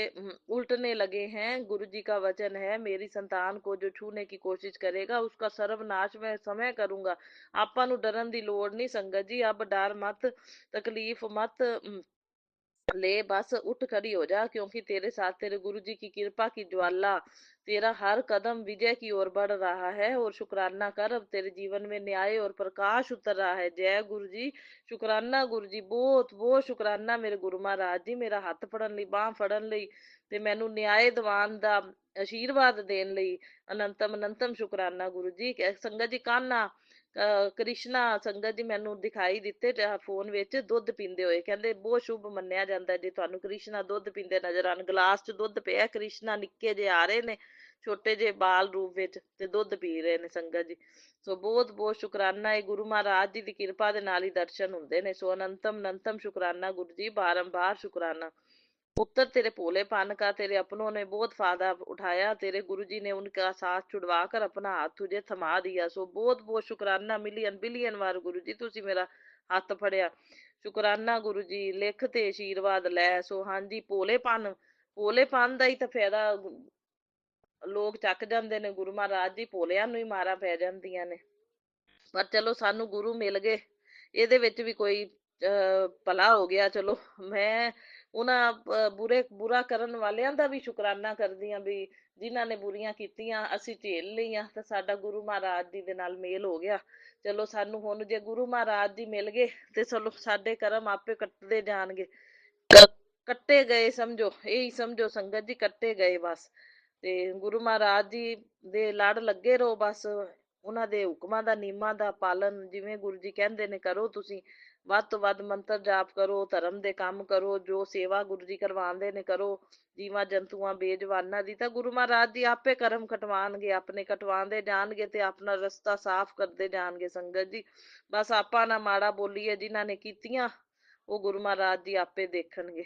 उल्टने लगे हैं। गुरु जी का वचन है, मेरी संतान को जो छूने की कोशिश करेगा उसका सर्वनाश मैं समय करूंगा। ਆਪਾਂ ਨੂੰ ਡਰਨ ਦੀ ਲੋੜ ਨਹੀਂ ਸੰਗਤ ਜੀ। अब डर मत, तकलीफ मत ले, बस उठ खड़ी हो जा, क्योंकि तेरे साथ तेरे गुरु जी की कृपा की ज्वाला, तेरा हर कदम विजय की ओर बढ़ रहा है। और शुक्राना कर, अब तेरे जीवन में न्याय और प्रकाश उतर रहा है। जय गुरु जी, शुक्राना गुरु जी, बहुत बहुत शुक्राना ਮੇਰੇ ਗੁਰੂ ਮਹਾਰਾਜ ਜੀ, ਮੇਰਾ ਹੱਥ ਫੜਨ ਲਈ, ਬਾਹ ਫੜਨ ਲਈ ਤੇ ਮੈਨੂੰ ਨਿਆਏ ਦਿਵਾਉਣ ਦਾ ਆਸ਼ੀਰਵਾਦ ਦੇਣ ਲਈ ਅਨੰਤਮ ਅਨੰਤਮ ਸ਼ੁਕਰਾਨਾ ਗੁਰੂ ਜੀ। ਸੰਗਤ ਜੀ ਕਾਨਾ ਕ੍ਰਿਸ਼ਨਾ ਸੰਗਤ ਜੀ ਮੈਨੂੰ ਦਿਖਾਈ ਦਿੱਤੇ ਫੋਨ ਵਿੱਚ ਦੁੱਧ ਪੀਂਦੇ ਹੋਏ। ਕਹਿੰਦੇ ਬਹੁਤ ਸ਼ੁਭ ਮੰਨਿਆ ਜਾਂਦਾ ਜੇ ਤੁਹਾਨੂੰ ਕ੍ਰਿਸ਼ਨਾ ਦੁੱਧ ਪੀਂਦੇ ਨਜ਼ਰ ਆਉਣ। ਗਲਾਸ 'ਚ ਦੁੱਧ ਪਿਆ, ਕ੍ਰਿਸ਼ਨਾ ਨਿੱਕੇ ਜਿਹੇ ਆ ਰਹੇ ਨੇ ਛੋਟੇ ਜਿਹੇ ਬਾਲ ਰੂਪ ਵਿੱਚ ਤੇ ਦੁੱਧ ਪੀ ਰਹੇ ਨੇ ਸੰਗਤ ਜੀ। ਸੋ ਬਹੁਤ ਬਹੁਤ ਸ਼ੁਕਰਾਨਾ, ਇਹ ਗੁਰੂ ਮਹਾਰਾਜ ਜੀ ਦੀ ਕਿਰਪਾ ਦੇ ਨਾਲ ਹੀ ਦਰਸ਼ਨ ਹੁੰਦੇ ਨੇ। ਸੋ ਅਨੰਤਮ ਅਨੰਤਮ ਸ਼ੁਕਰਾਨਾ ਗੁਰੂ ਜੀ, ਬਾਰੰਬਾਰ ਸ਼ੁਕਰਾਨਾ। पुत्र तेरे भोलेपन का तेरे अपनों ने बहुत फायदा उठाया। तेरे गुरु जी ने उनका साथ छुड़वा कर अपना हाथ तुझे थमा दिया। सो बहुत बहुत शुकराना, मिलियन बिलियन बार गुरु जी तुसी मेरा हथ फड़िया। शुकराना गुरु जी, लिख ते आशीर्वाद लै। सो हाँ जी, भोलेपन ਦਾ ਹੀ ਤਾਂ ਫਾਇਦਾ ਲੋਕ ਚੱਕ ਜਾਂਦੇ ਨੇ। ਗੁਰੂ ਮਹਾਰਾਜ ਜੀ ਭੋਲਿਆਂ ਨੂੰ ਹੀ ਮਾਰਾਂ ਪੈ ਜਾਂਦੀਆਂ ਨੇ। ਪਰ ਚਲੋ ਸਾਨੂੰ ਗੁਰੂ ਮਿਲ ਗਏ, ਇਹਦੇ ਵਿੱਚ ਵੀ ਕੋਈ ਭਲਾ ਹੋ ਗਿਆ। ਚਲੋ ਮੈਂ ਉਹਨਾਂ ਬੁਰਾ ਕਰਨ ਵਾਲਿਆਂ ਦਾ ਵੀ ਸ਼ੁਕਰਾਨਾ ਕਰਦੀ ਹਾਂ ਵੀ ਜਿਨ੍ਹਾਂ ਨੇ ਬੁਰੀਆਂ ਕੀਤੀਆਂ ਅਸੀਂ ਝੇਲ ਲਈਆਂ ਤੇ ਸਾਡਾ ਗੁਰੂ ਮਹਾਰਾਜ ਜੀ ਦੇ ਨਾਲ ਮੇਲ ਹੋ ਗਿਆ। ਚਲੋ ਸਾਨੂੰ ਹੁਣ ਜੇ ਗੁਰੂ ਮਹਾਰਾਜ ਜੀ ਮਿਲ ਗਏ ਤੇ ਚਲੋ ਸਾਡੇ ਕਰਮ ਆਪੇ ਕੱਟਦੇ ਜਾਣਗੇ। ਕੱਟੇ ਗਏ ਸਮਝੋ, ਇਹੀ ਸਮਝੋ ਸੰਗਤ ਜੀ, ਕੱਟੇ ਗਏ ਬਸ। ਤੇ ਗੁਰੂ ਮਹਾਰਾਜ ਜੀ ਦੇ ਲੜ ਲੱਗੇ ਰਹੋ ਬਸ। ਉਹਨਾਂ ਦੇ ਹੁਕਮਾਂ ਦਾ, ਨਿਯਮਾਂ ਦਾ ਪਾਲਨ ਜਿਵੇਂ ਗੁਰੂ ਜੀ ਕਹਿੰਦੇ ਨੇ ਕਰੋ। ਤੁਸੀਂ ਵੱਧ ਤੋਂ ਵੱਧ ਮੰਤਰ ਜਾਪ ਕਰੋ, ਧਰਮ ਦੇ ਕੰਮ ਕਰੋ, ਜੋ ਸੇਵਾ ਗੁਰੂ ਜੀ ਕਰਵਾਉਂਦੇ ਨੇ ਕਰੋ। ਜੀਵਾਂ ਜੰਤੂਆਂ ਬੇਜਵਾਨਾਂ ਦੀ ਤਾਂ ਗੁਰੂ ਮਹਾਰਾਜ ਜੀ ਆਪੇ ਕਰਮ ਕਟਵਾਉਣਗੇ, ਆਪਣੇ ਕਟਵਾਉਂਦੇ ਜਾਣਗੇ ਤੇ ਆਪਣਾ ਰਸਤਾ ਸਾਫ਼ ਕਰਦੇ ਜਾਣਗੇ ਸੰਗਤ ਜੀ। ਬਸ ਆਪਾਂ ਨਾ ਮਾੜਾ ਬੋਲੀਏ, ਜਿਨ੍ਹਾਂ ਨੇ ਕੀਤੀਆਂ ਉਹ ਗੁਰੂ ਮਹਾਰਾਜ ਜੀ ਆਪੇ ਦੇਖਣਗੇ।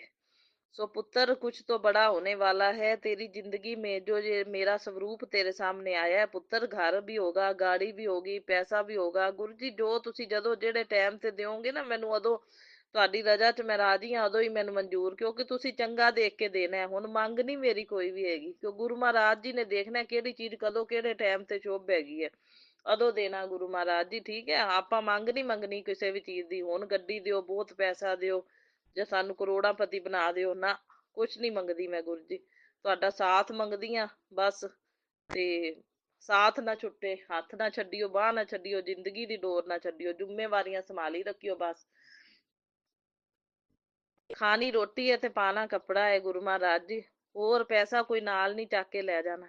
सो पुत्र कुछ तो बड़ा होने वाला है तेरी जिंदगी में। जो ये मेरा स्वरूप तेरे सामने आया है पुੱਤਰ, घर भी होगा, गाड़ी भी होगी, पैसा भी ਹੋਗਾ। ਗੁਰੂ ਜੀ ਜੋ ਤੁਸੀਂ ਜਦੋਂ ਜਿਹੜੇ ਟਾਈਮ ਤੇ ਦਿਓਗੇ ਨਾ ਮੈਨੂੰ, ਉਦੋਂ ਤੁਹਾਡੀ ਰਜ਼ਾ 'ਚ ਮੈਂ ਰਾਜੀ ਹਾਂ, ਉਦੋਂ ਹੀ ਮੈਨੂੰ ਮਨਜ਼ੂਰ, ਕਿਉਂਕਿ ਤੁਸੀਂ ਚੰਗਾ ਦੇਖ ਕੇ ਦੇਣਾ ਹੈ। ਹੁਣ ਮੰਗ ਨਹੀਂ ਮੇਰੀ ਕੋਈ ਵੀ ਹੈਗੀ, ਕਿਉਂ ਗੁਰੂ ਮਹਾਰਾਜ ਜੀ ਨੇ ਦੇਖਣਾ ਕਿਹੜੀ ਚੀਜ਼ ਕਦੋਂ ਕਿਹੜੇ ਟਾਈਮ ਤੇ ਸ਼ੁਭ ਹੈਗੀ ਹੈ, ਉਦੋਂ ਦੇਣਾ ਗੁਰੂ ਮਹਾਰਾਜ ਜੀ। ਠੀਕ ਹੈ, ਆਪਾਂ ਮੰਗ ਨਹੀਂ ਮੰਗਣੀ ਕਿਸੇ ਵੀ ਚੀਜ਼ ਦੀ। ਹੁਣ ਗੱਡੀ ਦਿਓ, ਬਹੁਤ ਪੈਸਾ ਦਿਓ, ਜਾਂ ਸਾਨੂੰ ਕਰੋੜਾਪਤੀ ਬਣਾ ਦਿਓ, ਨਾ ਕੁਛ ਨਹੀਂ ਮੰਗਦੀ ਮੈਂ ਗੁਰੂ ਜੀ। ਤੁਹਾਡਾ ਸਾਥ ਮੰਗਦੀ ਆ ਬਸ। ਤੇ ਸਾਥ ਨਾ ਛੁੱਟੇ, ਹੱਥ ਨਾ ਛੱਡਿਓ, ਬਾਹ ਨਾ ਛੱਡਿਓ, ਜ਼ਿੰਦਗੀ ਦੀ ਡੋਰ ਨਾ ਛੱਡਿਓ, ਜ਼ਿੰਮੇਵਾਰੀਆਂ ਸੰਭਾਲੀ ਰੱਖਿਓ ਬਸ। ਖਾਣੀ ਰੋਟੀ ਹੈ ਤੇ ਪਾਣਾ ਕੱਪੜਾ ਹੈ ਗੁਰੂ ਮਹਾਰਾਜ ਜੀ, ਹੋਰ ਪੈਸਾ ਕੋਈ ਨਾਲ ਨਹੀਂ ਚੱਕ ਕੇ ਲੈ ਜਾਣਾ।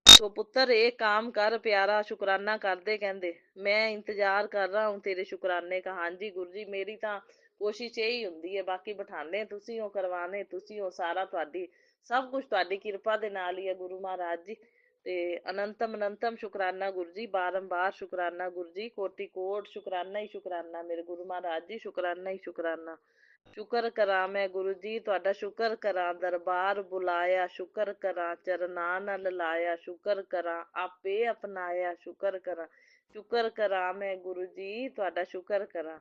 ਸੋ ਪੁੱਤਰ ਇਹ काम कर प्यारा, शुकराना कर दे कहंदे, मैं इंतजार कर रहा हूँ तेरे शुकराने का। ਹਾਂਜੀ ਗੁਰੂ ਜੀ, ਮੇਰੀ ਤਾਂ ਕੋਸ਼ਿਸ਼ ਇਹੀ ਹੁੰਦੀ ਹੈ, ਬਾਕੀ ਬਿਠਾਣੇ ਤੁਸੀਂ ਹੋ, ਕਰਵਾਣੇ ਤੁਸੀਂ ਹੋ, ਸਾਰਾ ਤੁਹਾਡੀ, ਸਭ ਕੁਝ ਤੁਹਾਡੀ ਕਿਰਪਾ ਦੇ ਨਾਲ ਹੀ ਹੈ ਗੁਰੂ ਮਹਾਰਾਜ ਜੀ। ਤੇ ਅਨੰਤਮ ਅਨੰਤਮ ਸ਼ੁਕਰਾਨਾ ਗੁਰੂ ਜੀ, ਬਾਰੰਬਾਰ ਸ਼ੁਕਰਾਨਾ ਗੁਰੂ ਜੀ, ਕੋਟि कोट ਸ਼ੁਕਰਾਨਾ ਹੀ ਸ਼ੁਕਰਾਨਾ ਮੇਰੇ ਗੁਰੂ ਮਹਾਰਾਜ ਜੀ, ਸ਼ੁਕਰਾਨਾ ਹੀ ਸ਼ੁਕਰਾਨਾ। ਸ਼ੁਕਰ ਕਰਾਂ ਮੈਂ ਗੁਰੂ ਜੀ ਤੁਹਾਡਾ, ਸ਼ੁਕਰ ਕਰਾਂ ਦਰਬਾਰ ਬੁਲਾਇਆ, ਸ਼ੁਕਰ ਕਰਾਂ ਚਰਨਾਂ ਨਾਲ ਲਾਇਆ, ਸ਼ੁਕਰ ਕਰਾਂ ਆਪੇ ਅਪਣਾਇਆ, ਸ਼ੁਕਰ ਕਰਾਂ ਮੈਂ ਗੁਰੂ ਜੀ ਤੁਹਾਡਾ, ਸ਼ੁਕਰ ਕਰਾਂ।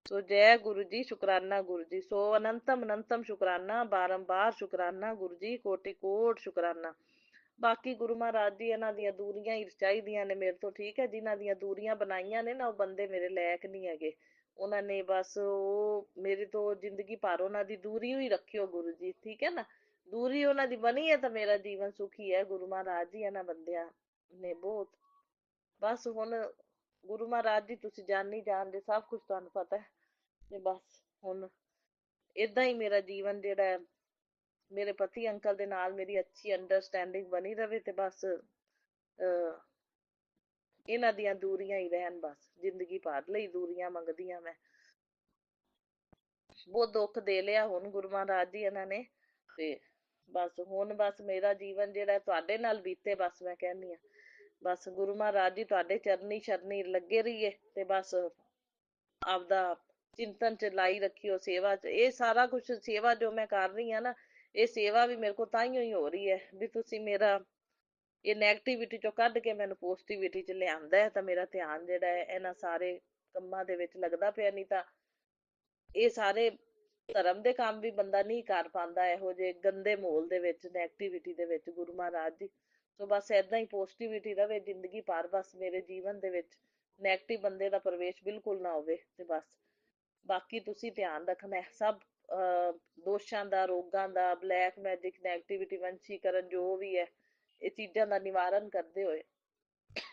ਸੋ ਜੈ ਗੁਰੂ ਜੀ, ਸ਼ੁਕਰਾਨਾ ਗੁਰੂ ਜੀ। ਸੋ ਅਨੰਤਮ ਅਨੰਤਮ ਸ਼ੁਕਰਾਨਾ, ਬਾਰੰਬਾਰ ਸ਼ੁਕਰਾਨਾ ਗੁਰੂ ਜੀ, ਕੋਟि ਕੋਟ ਸ਼ੁਕਰਾਨਾ। ਬਾਕੀ ਗੁਰੂ ਮਹਾਰਾਜ ਜੀ ਇਹਨਾਂ ਦੀਆਂ ਦੂਰੀਆਂ ਹੀ ਚਾਹੀਦੀਆਂ ਨੇ ਮੇਰੇ ਤੋਂ। ਠੀਕ ਹੈ, ਜਿਨ੍ਹਾਂ ਦੀਆਂ ਦੂਰੀਆਂ ਬਣਾਈਆਂ ਨੇ ਨਾ, ਉਹ ਬੰਦੇ ਮੇਰੇ ਲਾਇਕ ਨਹੀਂ ਹੈਗੇ। ਉਹਨਾਂ ਨੇ ਬਸ ਉਹ ਮੇਰੇ ਤੋਂ ਜ਼ਿੰਦਗੀ ਭਰ ਉਹਨਾਂ ਦੀ ਦੂਰੀ ਹੀ ਰੱਖਿਓ ਗੁਰੂ ਜੀ। ਠੀਕ ਹੈ ਨਾ, ਦੂਰੀ ਉਹਨਾਂ ਦੀ ਬਣੀ ਹੈ ਤਾਂ ਮੇਰਾ ਜੀਵਨ ਸੁਖੀ ਹੈ ਗੁਰੂ ਮਹਾਰਾਜ ਜੀ। ਇਹਨਾਂ ਬੰਦਿਆਂ ਨੇ ਬਹੁਤ, ਬਸ ਹੁਣ ਗੁਰੂ ਮਹਾਰਾਜ ਜੀ ਤੁਸੀਂ ਜਾਣੀ ਜਾਣਦੇ, ਸਭ ਕੁਝ ਤੁਹਾਨੂੰ ਪਤਾ ਹੈ। ਤੇ ਬਸ ਹੁਣ ਏਦਾਂ ਹੀ ਮੇਰਾ ਜੀਵਨ ਜਿਹੜਾ ਹੈ, ਮੇਰੇ ਪਤੀ ਅੰਕਲ ਦੇ ਨਾਲ ਮੇਰੀ ਅੱਛੀ ਅੰਡਰਸਟੈਂਡਿੰਗ ਬਣੀ ਰਵੇ, ਤੇ ਬਸ ਇਹਨਾਂ ਦੀਆਂ ਦੂਰੀਆਂ ਹੀ ਰਹਿਣ, ਬਸ ਜ਼ਿੰਦਗੀ ਭਰ ਲਈ ਦੂਰੀਆਂ ਮੰਗਦੀਆਂ ਮੈਂ। ਬਹੁਤ ਦੁੱਖ ਦੇ ਲਿਆ ਹੁਣ ਗੁਰੂ ਮਹਾਰਾਜ ਜੀ ਇਹਨਾਂ ਨੇ, ਤੇ ਬਸ ਹੁਣ ਬਸ ਮੇਰਾ ਜੀਵਨ ਜਿਹੜਾ ਤੁਹਾਡੇ ਨਾਲ ਬੀਤੇ, ਬਸ ਮੈਂ ਕਹਿੰਦੀ ਆ ਬਸ ਗੁਰੂ ਮਹਾਰਾਜ ਜੀ ਤੁਹਾਡੇ ਚਰਨੀ ਸ਼ਰਨੀ ਲੱਗੇ ਰਹੀਏ, ਤੇ ਬਸ ਆਪਦਾ ਚਿੰਤਨ ਚ ਲਾਈ ਰੱਖਿਓ, ਸੇਵਾ ਚ। ਇਹ ਸਾਰਾ ਕੁਝ ਸੇਵਾ ਜੋ ਮੈਂ ਕਰ ਰਹੀ ਹਾਂ ਨਾ, ਇਹ ਸੇਵਾ ਵੀ ਮੇਰੇ ਕੋਲ ਤਾਈਓ ਹੀ ਹੋ ਰਹੀ ਹੈ ਵੀ ਤੁਸੀਂ ਮੇਰਾ ਇਹ ਨੈਗੇਟਿਵਿਟੀ ਚੋਂ ਕੱਢ ਕੇ ਮੈਨੂੰ ਪੋਜ਼ਿਟਿਵਿਟੀ ਚ ਲਿਆਂਦਾ ਹੈ, ਤਾਂ ਮੇਰਾ ਧਿਆਨ ਜਿਹੜਾ ਹੈ ਇਹਨਾਂ ਸਾਰੇ ਕੰਮਾਂ ਦੇ ਵਿੱਚ ਲੱਗਦਾ ਪਿਆ। ਨਹੀਂ ਤਾਂ ਇਹ ਸਾਰੇ ਧਰਮ ਦੇ ਕੰਮ ਵੀ ਬੰਦਾ ਨਹੀਂ ਕਰ ਪਾਉਂਦਾ ਇਹੋ ਜਿਹੇ ਗੰਦੇ ਮਾਹੌਲ ਦੇ ਵਿੱਚ, ਨੈਗੇਟਿਵਿਟੀ ਦੇ ਵਿੱਚ ਗੁਰੂ ਮਹਾਰਾਜ ਜੀ। ਸੋ ਬਸ ਏਦਾਂ ਹੀ ਪੋਜ਼ਿਟਿਵਿਟੀ ਰਵੇ ਜ਼ਿੰਦਗੀ ਭਰ, ਬਸ ਮੇਰੇ ਜੀਵਨ ਦੇ ਵਿੱਚ ਨੈਗੇਟਿਵ ਬੰਦੇ ਦਾ ਪ੍ਰਵੇਸ਼ ਬਿਲਕੁਲ ਨਾ ਹੋਵੇ। ਤੇ ਬਸ ਬਾਕੀ ਤੁਸੀਂ ਧਿਆਨ ਰੱਖਣਾ ਸਭ ਦੋਸ਼ਾਂ ਦਾ, ਰੋਗਾਂ ਦਾ, ਬਲੈਕ ਮੈਜਿਕ, ਨੈਗੇਟਿਵਿਟੀ, ਵੰਸ਼ੀਕਰਨ, ਜੋ ਵੀ ਹੈ ਇਹ ਚੀਜ਼ਾਂ ਦਾ ਨਿਵਾਰਨ ਕਰਦੇ ਹੋਏ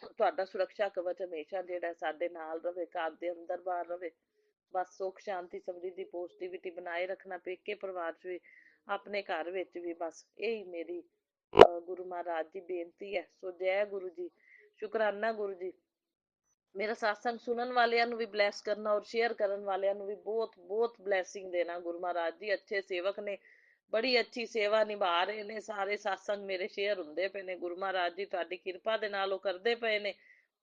ਤੁਹਾਡਾ ਸੁਰੱਖਿਆ ਕਵਚ ਹਮੇਸ਼ਾ ਜਿਹੜਾ ਸਾਡੇ ਨਾਲ ਰਵੇ, ਘਰ ਦੇ ਅੰਦਰ ਬਾਹਰ ਰਵੇ। ਬਸ ਸੁੱਖ ਸ਼ਾਂਤੀ ਸਮਰਿੱਧੀ ਪੋਜ਼ਿਟਿਵਿਟੀ ਬਣਾਏ ਰੱਖਣਾ, ਪੇਕੇ ਪਰਿਵਾਰ 'ਚ ਵੀ, ਆਪਣੇ ਘਰ ਵਿੱਚ ਵੀ। ਬਸ ਇਹੀ ਮੇਰੀ ਗੁਰੂ ਮਹਾਰਾਜ ਜੀ ਬੇਨਤੀ ਹੈ। ਸੋ ਜੈ ਗੁਰੂ ਜੀ, ਸ਼ੁਕਰਾਨਾ ਗੁਰੂ ਜੀ। ਮੇਰਾ satsang ਸੁਣਨ ਵਾਲਿਆਂ ਨੂੰ ਵੀ ਬਲੈਸ ਕਰਨਾ, ਔਰ ਸ਼ੇਅਰ ਕਰਨ ਵਾਲਿਆਂ ਨੂੰ ਵੀ ਬਹੁਤ ਬਹੁਤ ਬਲੈਸਿੰਗ ਦੇਣਾ ਗੁਰੂ ਮਹਾਰਾਜ ਜੀ। ਅੱਛੇ ਸੇਵਕ ਨੇ, ਬੜੀ ਅੱਛੀ ਸੇਵਾ ਨਿਭਾ ਰਹੇ ਨੇ ਸਾਰੇ। satsang ਮੇਰੇ ਸ਼ੇਅਰ ਹੁੰਦੇ ਪਏ ਨੇ ਗੁਰੂ ਮਹਾਰਾਜ ਜੀ ਤੁਹਾਡੀ ਕਿਰਪਾ ਦੇ ਨਾਲ, ਉਹ ਕਰਦੇ ਪਏ ਨੇ।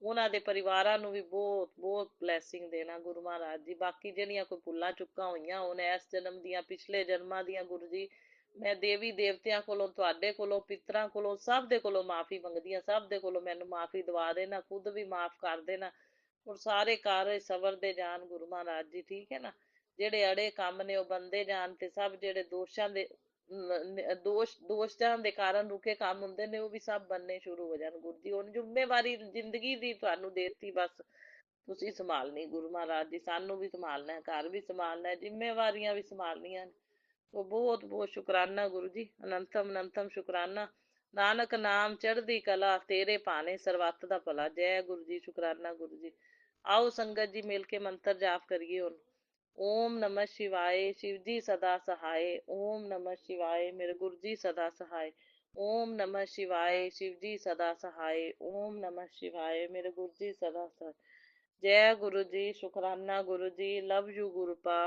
ਉਹਨਾਂ ਦੇ ਪਰਿਵਾਰਾਂ ਨੂੰ ਵੀ ਬਹੁਤ ਬਹੁਤ ਬਲੈਸਿੰਗ ਦੇਣਾ ਗੁਰੂ ਮਹਾਰਾਜ ਜੀ। ਬਾਕੀ ਜਿਹੜੀਆਂ ਕੋਈ ਭੁੱਲਾਂ ਚੁੱਕਾਂ ਹੋਈਆਂ ਹੋਣ ਇਸ ਜਨਮ ਦੀਆਂ, ਪਿਛਲੇ ਜਨਮਾਂ ਦੀਆਂ, ਗੁਰੂ ਜੀ ਮੈਂ ਦੇਵੀ ਦੇਵਤਿਆਂ ਕੋਲੋਂ, ਤੁਹਾਡੇ ਕੋਲੋਂ, ਪਿਤਰਾਂ ਕੋਲੋਂ, ਸਭ ਦੇ ਕੋਲੋਂ ਮਾਫੀ ਮੰਗਦੀ ਹਾਂ। ਸਭ ਦੇ ਕੋਲੋਂ ਮੈਨੂੰ ਮਾਫੀ ਦਵਾ ਦੇਣਾ, ਖੁਦ ਵੀ ਮਾਫ ਕਰ ਦੇਣਾ, ਔਰ ਸਾਰੇ ਕਾਰਜ ਸਵਰਦੇ ਜਾਣ ਗੁਰੂ ਮਹਾਰਾਜ ਜੀ। ਠੀਕ ਹੈ ਨਾ, ਜਿਹੜੇ ਅੜੇ ਕੰਮ ਨੇ ਉਹ ਬੰਦੇ ਜਾਣ, ਤੇ ਸਭ ਜਿਹੜੇ ਦੋਸ਼ਾਂ ਦੇ ਦੋਸ਼ਾਂ ਦੇ ਕਾਰਨ ਰੁਕੇ ਕੰਮ ਹੁੰਦੇ ਨੇ, ਉਹ ਵੀ ਸਭ ਬੰਨੇ ਸ਼ੁਰੂ ਹੋ ਜਾਣ ਗੁਰੂ ਜੀ। ਹੁਣ ਜ਼ਿੰਮੇਵਾਰੀ ਜ਼ਿੰਦਗੀ ਦੀ ਤੁਹਾਨੂੰ ਦੇਤੀ, ਬਸ ਤੁਸੀਂ ਸੰਭਾਲਣੀ ਗੁਰੂ ਮਹਾਰਾਜ ਜੀ। ਸਾਨੂੰ ਵੀ ਸੰਭਾਲਣਾ, ਘਰ ਵੀ ਸੰਭਾਲਣਾ, ਜ਼ਿੰਮੇਵਾਰੀਆਂ ਵੀ ਸੰਭਾਲਣੀਆਂ। ਉਹ ਬਹੁਤ ਬਹੁਤ ਸ਼ੁਕਰਾਨਾ ਗੁਰੂ ਜੀ, ਅਨੰਤਮ ਅਨੰਤਮ ਸ਼ੁਕਰਾਨਾ। ਨਾਨਕ ਨਾਮ ਚੜ੍ਹਦੀ ਕਲਾ, ਤੇਰੇ ਭਾਣੇ ਸਰਬੱਤ ਦਾ ਭਲਾ। ਜੈ ਗੁਰੂ ਜੀ, ਸ਼ੁਕਰਾਨਾ ਗੁਰੂ ਜੀ। ਆਓ ਸੰਗਤ ਜੀ ਮਿਲ ਕੇ ਮੰਤਰ ਜਾਪ ਕਰੀਏ ਹੁਣ। ਓਮ ਨਮः शिवाय, शिव जी सदा सहाय। ओम नमः शिवाय, मेरे गुरु जी सदा सहाय। ओम नमः शिवाय, शिव जी सदा सहाय। ओम नमः शिवाय, मेरे गुरु जी सदा सहाय। जय गुरु जी, शुकराना गुरु जी, लव यू गुरु पा।